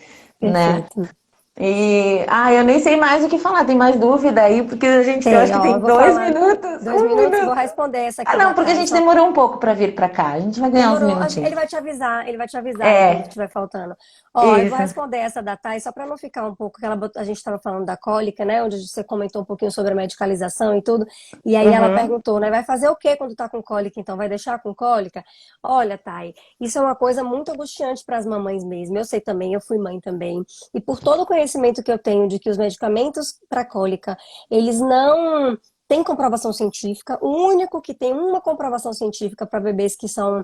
né? Perfeito. Eu nem sei mais o que falar. Tem mais dúvida aí, porque eu Tem, acho que ó, eu tem vou dois falar minutos, dois um minutos, vou minuto. responder essa Ah, aqui não, da porque a Thay. gente demorou um pouco para vir para cá. A gente vai ganhar uns Demorou. Ele minutinhos. vai te avisar aí quando É, estiver faltando. Ó, eu vou isso. responder essa da Thay, só para não ficar um pouco, que a gente estava falando da cólica, né? Onde você comentou um pouquinho sobre a medicalização e tudo. E aí ela Uhum. perguntou, né? Vai fazer o quê quando tá com cólica, então? Vai deixar com cólica? Olha, Thay, isso é uma coisa muito angustiante para as mamães mesmo. Eu sei também, eu fui mãe também. E por todo o conhecimento que eu tenho de que os medicamentos para cólica, eles não têm comprovação científica. O único que tem uma comprovação científica para bebês que são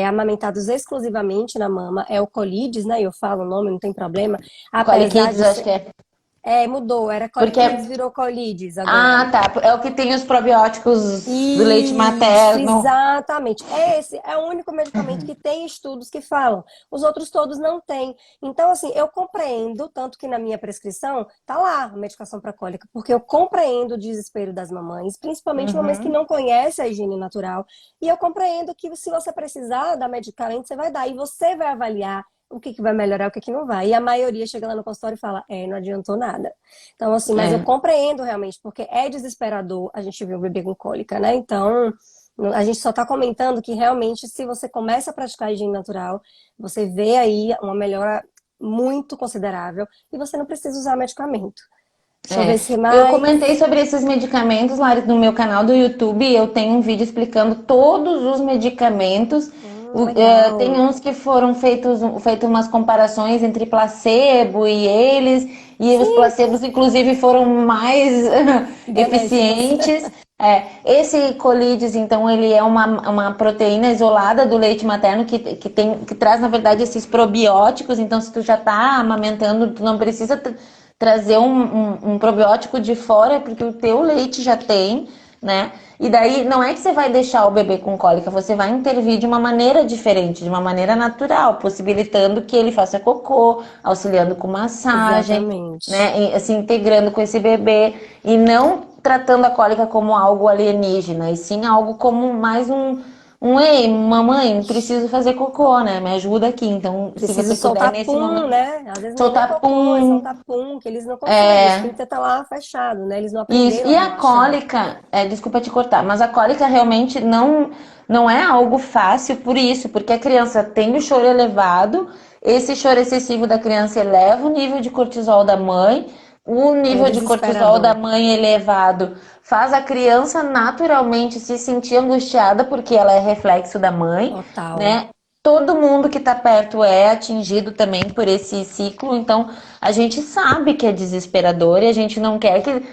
amamentados exclusivamente na mama, é o Colides, né? Eu falo o nome, não tem problema. Apesar Coliquides, de acho que ser. é. Mudou, era Porque Coliquides, virou Colides agora. Ah, tá. É o que tem os probióticos do leite Isso, materno. exatamente. Esse é o único medicamento que tem estudos que falam. Os outros todos não têm. Então, assim, eu compreendo, tanto que na minha prescrição tá lá a medicação para cólica, porque eu compreendo o desespero das mamães, principalmente mamães que Uhum. não conhecem a higiene natural. E eu compreendo que se você precisar dar medicamento, você vai dar. E você vai avaliar o que vai melhorar, o que não vai. E a maioria chega lá no consultório e fala, não adiantou nada. Então, assim, mas eu É. compreendo realmente, porque é desesperador a gente ver um bebê com cólica, né? Então, a gente só está comentando que realmente, se você começa a praticar a higiene natural, você vê aí uma melhora muito considerável e você não precisa usar medicamento. Deixa eu É, ver se eu comentei mais. sobre esses medicamentos lá no meu canal do YouTube. Eu tenho um vídeo explicando todos os medicamentos. Tem Legal. uns que foram feitas umas comparações entre placebo e eles, e os Sim, placebos, inclusive, foram mais benéficos. eficientes. Esse colides, então, ele é uma proteína isolada do leite materno que traz, na verdade, esses probióticos. Então, se tu já tá amamentando, tu não precisa trazer um probiótico de fora, porque o teu leite já tem, né? E daí, não é que você vai deixar o bebê com cólica, você vai intervir de uma maneira diferente, de uma maneira natural, possibilitando que ele faça cocô, auxiliando com massagem, Exatamente. né? Se integrando com esse bebê e não tratando a cólica como algo alienígena, e sim algo como mais ei, mamãe, preciso fazer cocô, né? Me ajuda aqui. Então, se Preciso você puder soltar nesse pum, momento, né? Às vezes não é nem soltar cocô, é pum, soltar pum, que eles não conseguem. O é, esfíncter tá lá fechado, né? Eles não isso. aprenderam a E a relaxar. cólica, desculpa te cortar, mas a cólica realmente não é algo fácil por isso, porque a criança tem o choro elevado, esse choro excessivo da criança eleva o nível de cortisol da mãe, o É nível de cortisol da desesperador. mãe elevado faz a criança naturalmente se sentir angustiada, porque ela é reflexo da mãe, Total. né? Todo mundo que está perto é atingido também por esse ciclo, então a gente sabe que é desesperador e a gente não quer que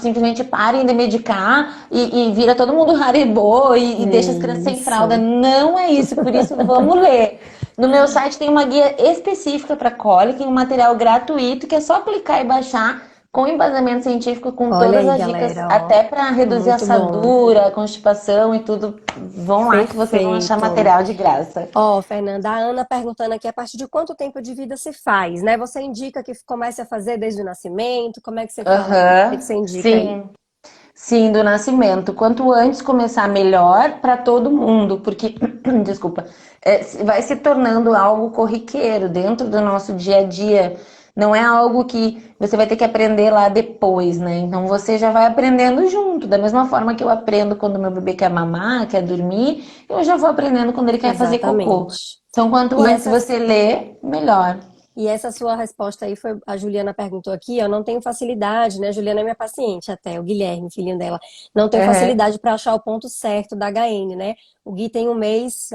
simplesmente parem de medicar e vira todo mundo Haribo e deixa as crianças sem fralda. Isso. Não é isso, por isso vamos ler. No meu site tem uma guia específica para cólica e um material gratuito que é só clicar e baixar com embasamento científico, com Olha todas aí, as dicas, galera, ó. até para reduzir Muito bom. assadura, constipação e tudo. Vão lá que vocês vão achar Perfeito. material de graça. Ó, Fernanda, a Ana perguntando aqui a partir de quanto tempo de vida se faz, né? Você indica que comece a fazer desde o nascimento? Como é que você fala aí? O que é que Aham, você indica aí? sim. Sim, do nascimento. Quanto antes começar, melhor para todo mundo, porque, desculpa, vai se tornando algo corriqueiro dentro do nosso dia a dia. Não é algo que você vai ter que aprender lá depois, né? Então você já vai aprendendo junto. Da mesma forma que eu aprendo quando meu bebê quer mamar, quer dormir, eu já vou aprendendo quando ele quer fazer cocô. Exatamente. Então, quanto E antes essa, você lê, melhor. e essa sua resposta aí foi, a Juliana perguntou aqui, eu não tenho facilidade, né? Juliana é minha paciente até, o Guilherme, filhinho dela, não tenho Aham. facilidade para achar o ponto certo da HN, né? O Gui tem um mês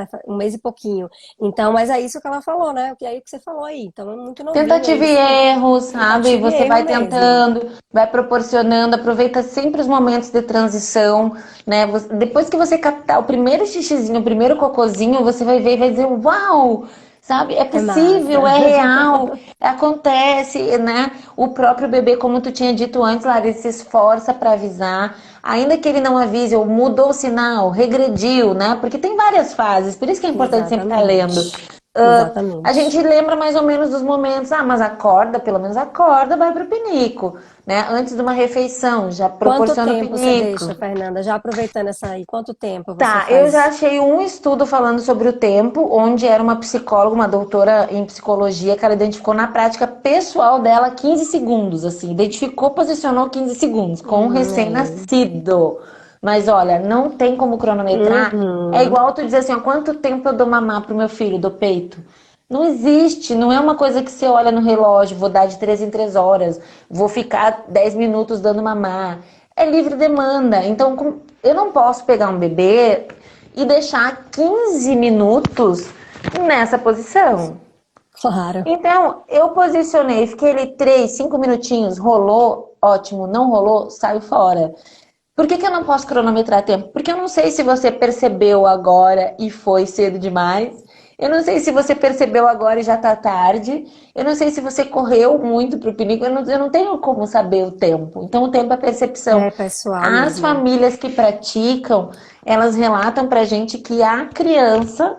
e pouquinho. Então, mas é isso que ela falou, né? O que aí que você falou aí. Então, é muito novinho, é Tentativa e isso. erro, sabe? Tentativa e Você erro vai mesmo. tentando, vai proporcionando, aproveita sempre os momentos de transição, né? Depois que você captar o primeiro xixizinho, o primeiro cocôzinho, você vai ver e vai dizer, uau! Sabe? É É massa. possível, é real, acontece, né? O próprio bebê, como tu tinha dito antes, Lara, ele se esforça para avisar, ainda que ele não avise, ou mudou o sinal, regrediu, né? Porque tem várias fases, por isso que é importante sempre estar lendo. Exatamente. A Exatamente. gente lembra mais ou menos dos momentos, mas acorda, pelo menos acorda, vai pro pinico, né? Antes de uma refeição, já Quanto proporciona o tempo você pinico. deixa, Fernanda? Já aproveitando essa aí, quanto tempo você Tá, eu já faz? achei um estudo falando sobre o tempo, onde era uma psicóloga, uma doutora em psicologia, que ela identificou na prática pessoal dela 15 segundos, assim, identificou, posicionou 15 segundos com um É. recém-nascido. Mas olha, não tem como cronometrar. É Uhum. igual tu dizer assim, ó, quanto tempo eu dou mamar pro meu filho do peito? Não existe, não é uma coisa que você olha no relógio, vou dar de 3 em 3 horas, vou ficar 10 minutos dando mamar. É livre demanda. Então, eu não posso pegar um bebê e deixar 15 minutos nessa posição. Claro. Então, eu posicionei, fiquei ali 3, 5 minutinhos, rolou, ótimo, não rolou, saio fora. Por que que eu não posso cronometrar tempo? Porque eu não sei se você percebeu agora e foi cedo demais. Eu não sei se você percebeu agora e já tá tarde. Eu não sei se você correu muito pro pinico. Eu não tenho como saber o tempo. Então, o tempo é percepção. É pessoal As mesmo. famílias que praticam, elas relatam pra gente que a criança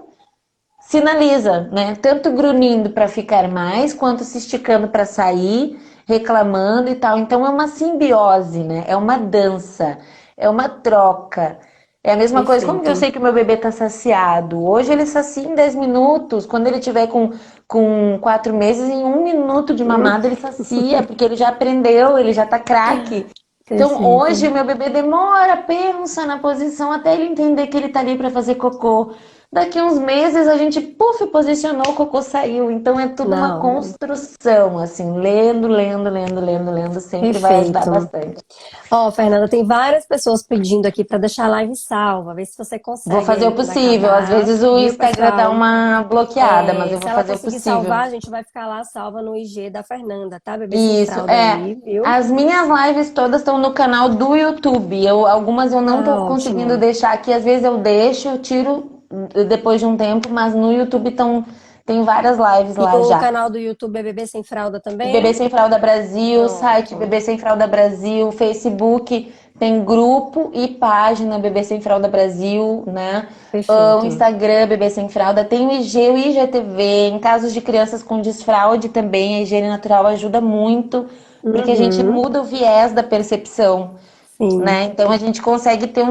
sinaliza, né? Tanto grunhindo para ficar mais, quanto se esticando para sair, reclamando e tal. Então é uma simbiose, né? É uma dança, é uma troca. É a mesma coisa, como que eu Perfeito. sei que o meu bebê tá saciado? Hoje ele sacia em 10 minutos, quando ele tiver com 4 meses, em 1 minuto de mamada ele sacia, porque ele já aprendeu, ele já tá craque. Então hoje Perfeito. o meu bebê demora, pensa na posição até ele entender que ele tá ali para fazer cocô. Daqui uns meses a gente, puf, posicionou, o cocô saiu. Então é tudo uma Não, construção, assim, lendo, lendo, lendo, lendo, lendo, sempre vai ajudar perfeito. bastante. Ó, Fernanda, tem várias pessoas pedindo aqui para deixar a live salva. Vê se você Vou consegue fazer aí o quando possível. Às acabar. vezes o Viu, Instagram dá pessoal? uma bloqueada, mas eu Se vou ela fazer o conseguir possível. salvar, a gente vai ficar lá salva no IG da Fernanda, tá? Bebê Sem Isso, Fralda aí, viu? As minhas lives todas estão no canal do YouTube. Algumas eu não Ah, tô conseguindo ótimo. deixar aqui. Às vezes eu deixo, eu tiro depois de um tempo, mas no YouTube tem várias lives E lá o já. canal do YouTube é Bebê Sem Fralda Bebê também? Sem Fralda Brasil, site Pronto. Bebê Sem Fralda Brasil, Facebook tem grupo e página Bebê Sem Fralda Brasil, né? O Perfeito. Instagram Bebê Sem Fralda, tem o IGTV, em casos de crianças com desfraude também, a higiene natural ajuda muito, porque a gente Uhum. muda o viés da percepção, Sim. né? Então a gente consegue ter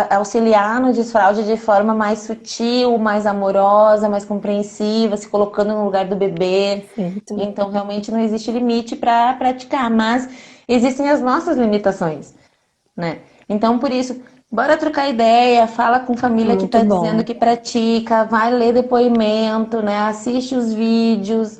auxiliar no desfraude de forma mais sutil, mais amorosa, mais compreensiva, se colocando no lugar do bebê. Perfeito. Então realmente não existe limite para praticar, mas existem as nossas limitações, né? Então por isso, bora trocar ideia, fala com família que Muito está dizendo bom. que pratica, vai ler depoimento, né? Assiste os vídeos,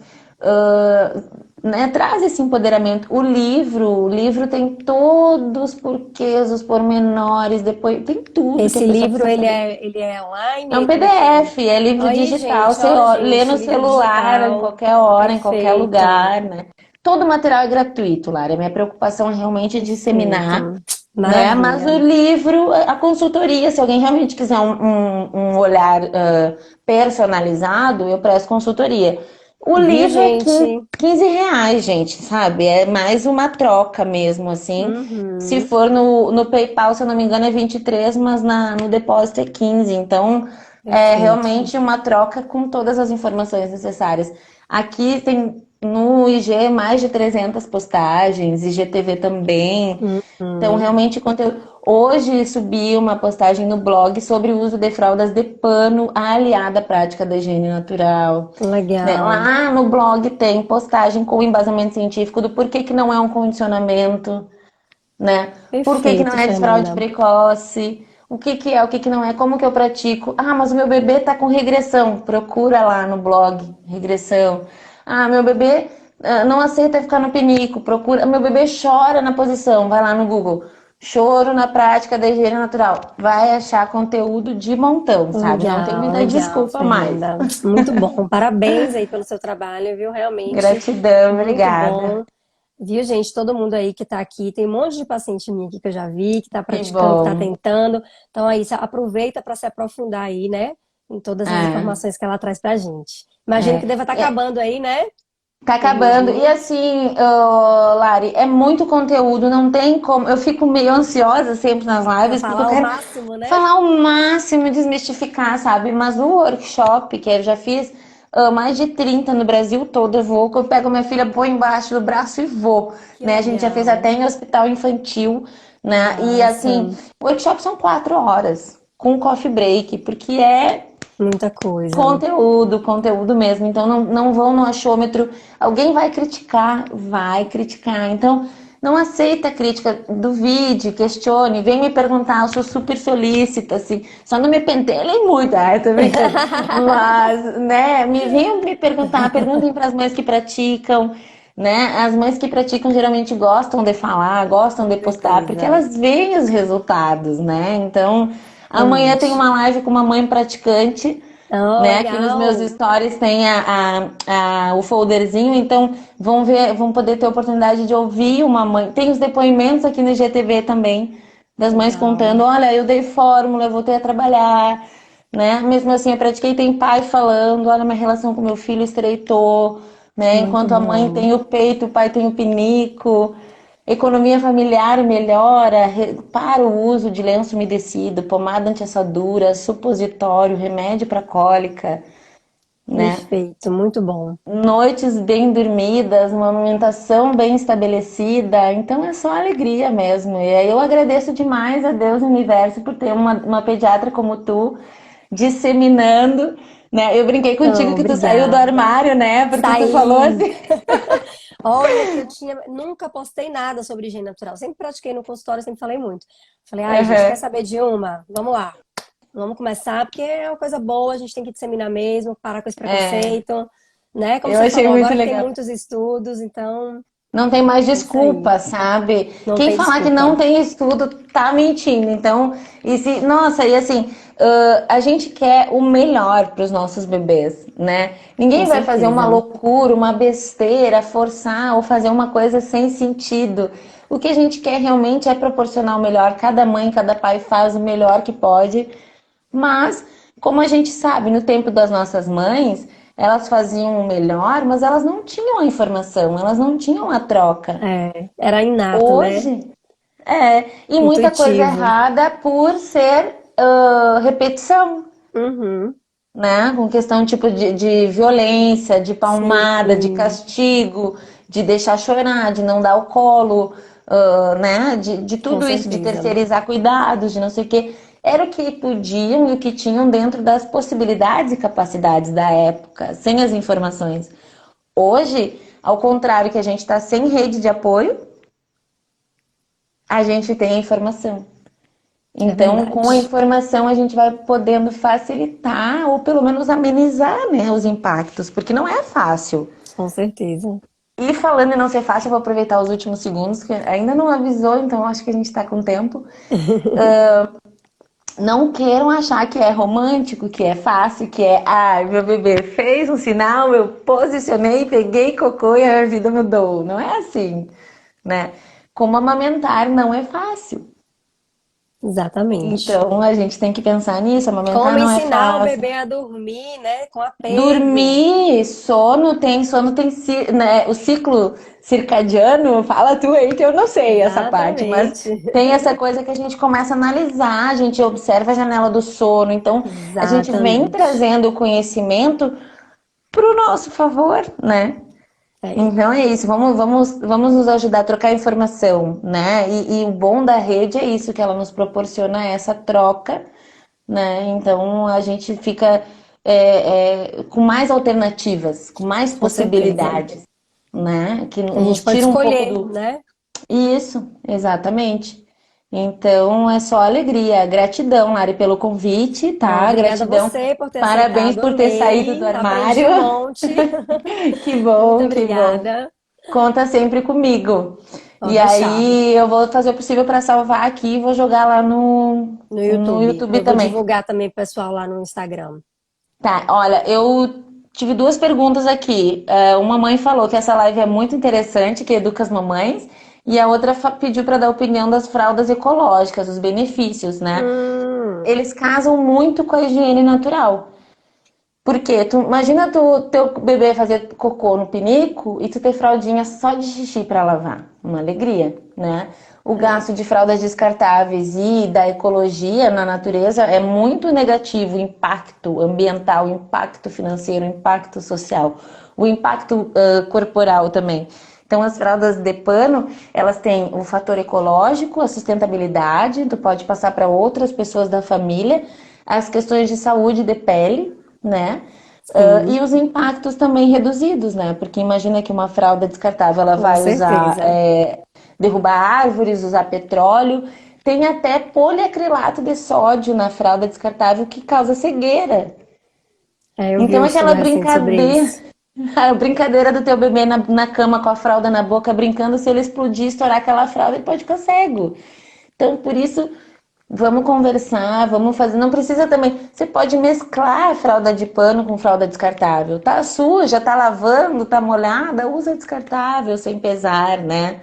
né? Traz esse empoderamento. O livro tem todos os porquês, os pormenores, depois tem tudo que a Esse pessoa livro, precisa saber. ele é É um online? Como é que é? PDF, é livro Aí, digital, gente, você ó, lê gente, no livro celular, em digital. qualquer hora, em qualquer Perfeito. lugar, né? Todo o material é gratuito, Lara. Minha preocupação é realmente disseminar, Perfeito. né? Mas o Maravilha. livro, a consultoria, se alguém realmente quiser um olhar personalizado, eu presto consultoria. O Viu, livro é gente? R$ 15, gente, sabe? É mais uma troca mesmo, assim. Se Uhum. for no PayPal, se eu não me engano, é 23, mas no depósito é 15. Então, é Perfeito. realmente uma troca com todas as informações necessárias. Aqui tem no IG mais de 300 postagens, IGTV também. Então, Uhum. realmente, conteúdo. Hoje subi uma postagem no blog sobre o uso de fraldas de pano aliada à prática da higiene natural, né? Legal. Lá no blog tem postagem com embasamento científico do porquê que não é um condicionamento, né? Por que que não Perfeito, é desfraude Fernanda. precoce? O que que é, o que que não é? Como que eu pratico? Ah, mas o meu bebê tá com regressão. Procura lá no blog, regressão. Ah, meu bebê não aceita ficar no pinico. Procura. Meu bebê chora na posição. Vai lá no Google. Choro na prática da higiene natural. Vai achar conteúdo de montão, sabe? Não tem Legal, muita legal, desculpa mais. Fernanda. Muito bom. Parabéns aí pelo seu trabalho, viu? Realmente Gratidão, muito obrigada. bom. Viu, gente? Todo mundo aí que tá aqui, tem um monte de paciente minha aqui que eu já vi, que tá Que praticando, que tá bom. tentando. Então aí, aproveita para se aprofundar aí, né? Em todas as É, informações que ela traz pra gente. Imagino que deva estar é. acabando aí, né? Tá Os acabando. E minutinhos. assim, Lari, é muito conteúdo, não tem como. Eu fico meio ansiosa sempre nas Pra lives, porque eu falar o quero máximo, né? falar o máximo, desmistificar, sabe? Mas o workshop, que eu já fiz mais de 30 no Brasil todo, eu pego minha filha, põe embaixo do braço e vou, Que né? A gente já fez legal. até em hospital infantil, né? E assim, Massa. workshop são 4 horas, com coffee break, porque é Muita coisa. conteúdo, conteúdo mesmo. Então não vão no achômetro. Alguém vai criticar, vai criticar. Então não aceita a crítica, duvide, questione, vem me perguntar. Eu sou super solícita, assim. Só não me pentelem muito, tô brincando. Mas, né, venham me perguntar, perguntem para as mães que praticam. Né? As mães que praticam geralmente gostam de falar, gostam de postar, porque Certeza. elas veem os resultados, né? Então, amanhã tem Exatamente. uma live com uma mãe praticante, Oh, né? Aqui nos meus legal. stories tem o folderzinho, então vão poder ter a oportunidade de ouvir uma mãe. Tem os depoimentos aqui no IGTV também, das mães contando, Legal. olha, eu dei fórmula, eu voltei a trabalhar, né? Mesmo assim, eu pratiquei, tem pai falando, olha, minha relação com meu filho estreitou, né? Muito Enquanto a mãe bom. tem o peito, o pai tem o pinico. Economia familiar melhora para o uso de lenço umedecido, pomada anti-assadura, supositório, remédio para cólica, né? Perfeito. Muito bom. Noites bem dormidas, uma alimentação bem estabelecida, então é só alegria mesmo. E aí eu agradeço demais a Deus e ao universo por ter uma pediatra como tu disseminando, né? Eu brinquei contigo Então, que tu saiu do obrigada. armário, né? Porque tu falou Saí. assim. Olha que eu tinha, nunca postei nada sobre higiene natural. Sempre pratiquei no consultório, sempre falei muito. Falei, ai, gente, quer Aham. saber de uma? Vamos lá. Vamos começar, porque é uma coisa boa, a gente tem que disseminar mesmo, parar com esse É, preconceito, né? Como eu você achei falou, muito agora que tem legal. muitos estudos, então Não tem mais é isso aí. desculpa, sabe? Não Quem tem falar que não desculpa. tem estudo tá mentindo. Então, e se, nossa, e assim, a gente quer o melhor para os nossos bebês, né? Com Ninguém vai fazer uma certeza. loucura, uma besteira, forçar ou fazer uma coisa sem sentido. O que a gente quer realmente é proporcionar o melhor. Cada mãe, cada pai faz o melhor que pode, mas, como a gente sabe, no tempo das nossas mães, elas faziam o melhor, mas elas não tinham a informação, elas não tinham a troca. É, era inato, né? Hoje, e muita coisa Intuitivo. errada por ser repetição, Uhum. né? Com questão tipo de violência, de palmada, de Sim, castigo, de deixar chorar, de não dar o colo, né? De com tudo isso, de certeza. terceirizar cuidados, de não sei o quê. Era o que podiam e o que tinham dentro das possibilidades e capacidades da época, sem as informações. Hoje, ao contrário, que a gente está sem rede de apoio, a gente tem a informação. É Então, com a verdade. informação, a gente vai podendo facilitar ou pelo menos amenizar, né, os impactos, porque não é fácil. Com certeza. E falando em não ser fácil, eu vou aproveitar os últimos segundos, que ainda não avisou, então acho que a gente está com tempo. Não queiram achar que é romântico, que é fácil, que é, meu bebê fez um sinal, eu posicionei, peguei cocô e a vida mudou. Não é assim, né? Como amamentar não é fácil. Exatamente. Então a gente tem que pensar nisso, amamentar Como não é ensinar o fácil. bebê a dormir, né? Com apego. Dormir, sono tem, né, o ciclo circadiano, fala tu aí que eu não sei essa parte, mas Exatamente. tem essa coisa que a gente começa a analisar, a gente observa a janela do sono, então a gente vem Exatamente. trazendo o conhecimento para o nosso favor, né? É, Então é isso, vamos nos ajudar a trocar informação, né? E o bom da rede é isso, que ela nos proporciona essa troca, né? Então a gente fica com mais alternativas, com mais com certeza. possibilidades, né? Que A gente nos pode tira um pouco escolher, do. né? Isso, exatamente. Então é só alegria. Gratidão, Lari, pelo convite, Não, tá? obrigada a Gratidão. você por ter Parabéns aceitado. por ter saído do Amei. Aprendi armário. um monte. Que Muito bom, que bom. obrigada. Conta sempre comigo. Pode E deixar. aí eu vou fazer o possível para salvar aqui e vou jogar lá No no YouTube. YouTube Eu vou também. divulgar também pro pessoal lá no Instagram. Tá, olha, eu tive duas perguntas aqui. Uma mãe falou que essa live é muito interessante, que educa as mamães, e a outra pediu para dar opinião das fraldas ecológicas, os benefícios, né? Hum, Eles casam muito com a higiene natural. Porque tu imagina teu bebê fazer cocô no pinico e tu ter fraldinha só de xixi para lavar. Uma alegria, né? O é, gasto de fraldas descartáveis e da ecologia na natureza é muito negativo, o impacto ambiental, o impacto financeiro, o impacto social, o impacto corporal também. Então, as fraldas de pano, elas têm o fator ecológico, a sustentabilidade, tu pode passar para outras pessoas da família, as questões de saúde de pele, né? E sim, os impactos também reduzidos, né? Porque imagina que uma fralda descartável ela com vai usar certeza. derrubar árvores, usar petróleo. Tem até poliacrilato de sódio na fralda descartável que causa cegueira. É, eu vi Então um estudo aquela recente sobre brincadeira, isso. a brincadeira do teu bebê na cama com a fralda na boca, brincando, se ele explodir, estourar aquela fralda, ele pode ficar cego. Então, por isso, vamos conversar, vamos fazer. Não precisa também. Você pode mesclar a fralda de pano com fralda descartável. Tá suja, tá lavando, tá molhada, usa descartável sem pesar, né?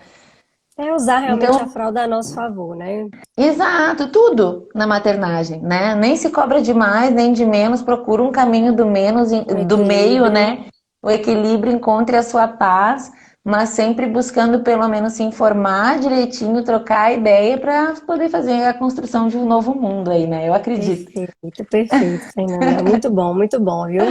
É usar realmente a Então, fralda a nosso favor, né? exato, tudo na maternagem, né? Nem se cobra de mais, nem de menos, procura um caminho do menos, Um do meio, equilíbrio. né? O equilíbrio, encontre a sua paz, mas sempre buscando pelo menos se informar direitinho, trocar ideia para poder fazer a construção de um novo mundo aí, né? Eu acredito. Perfeito, perfeito, Fernanda. Muito bom, viu?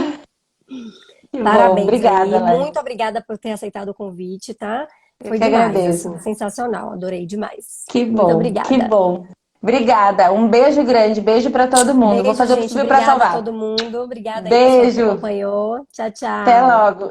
Que bom, Parabéns obrigada, aí. Lani. Muito obrigada por ter aceitado o convite, tá? Eu Foi que demais, agradeço. assim, sensacional. Adorei demais. Que Muito bom, que obrigada. bom. Obrigada, um beijo grande, beijo para todo mundo. Vou Beijo, fazer o gente. possível para Obrigada a todo salvar. mundo. Obrigada aí, pessoal, que Beijo, acompanhou. Tchau, até tchau. logo.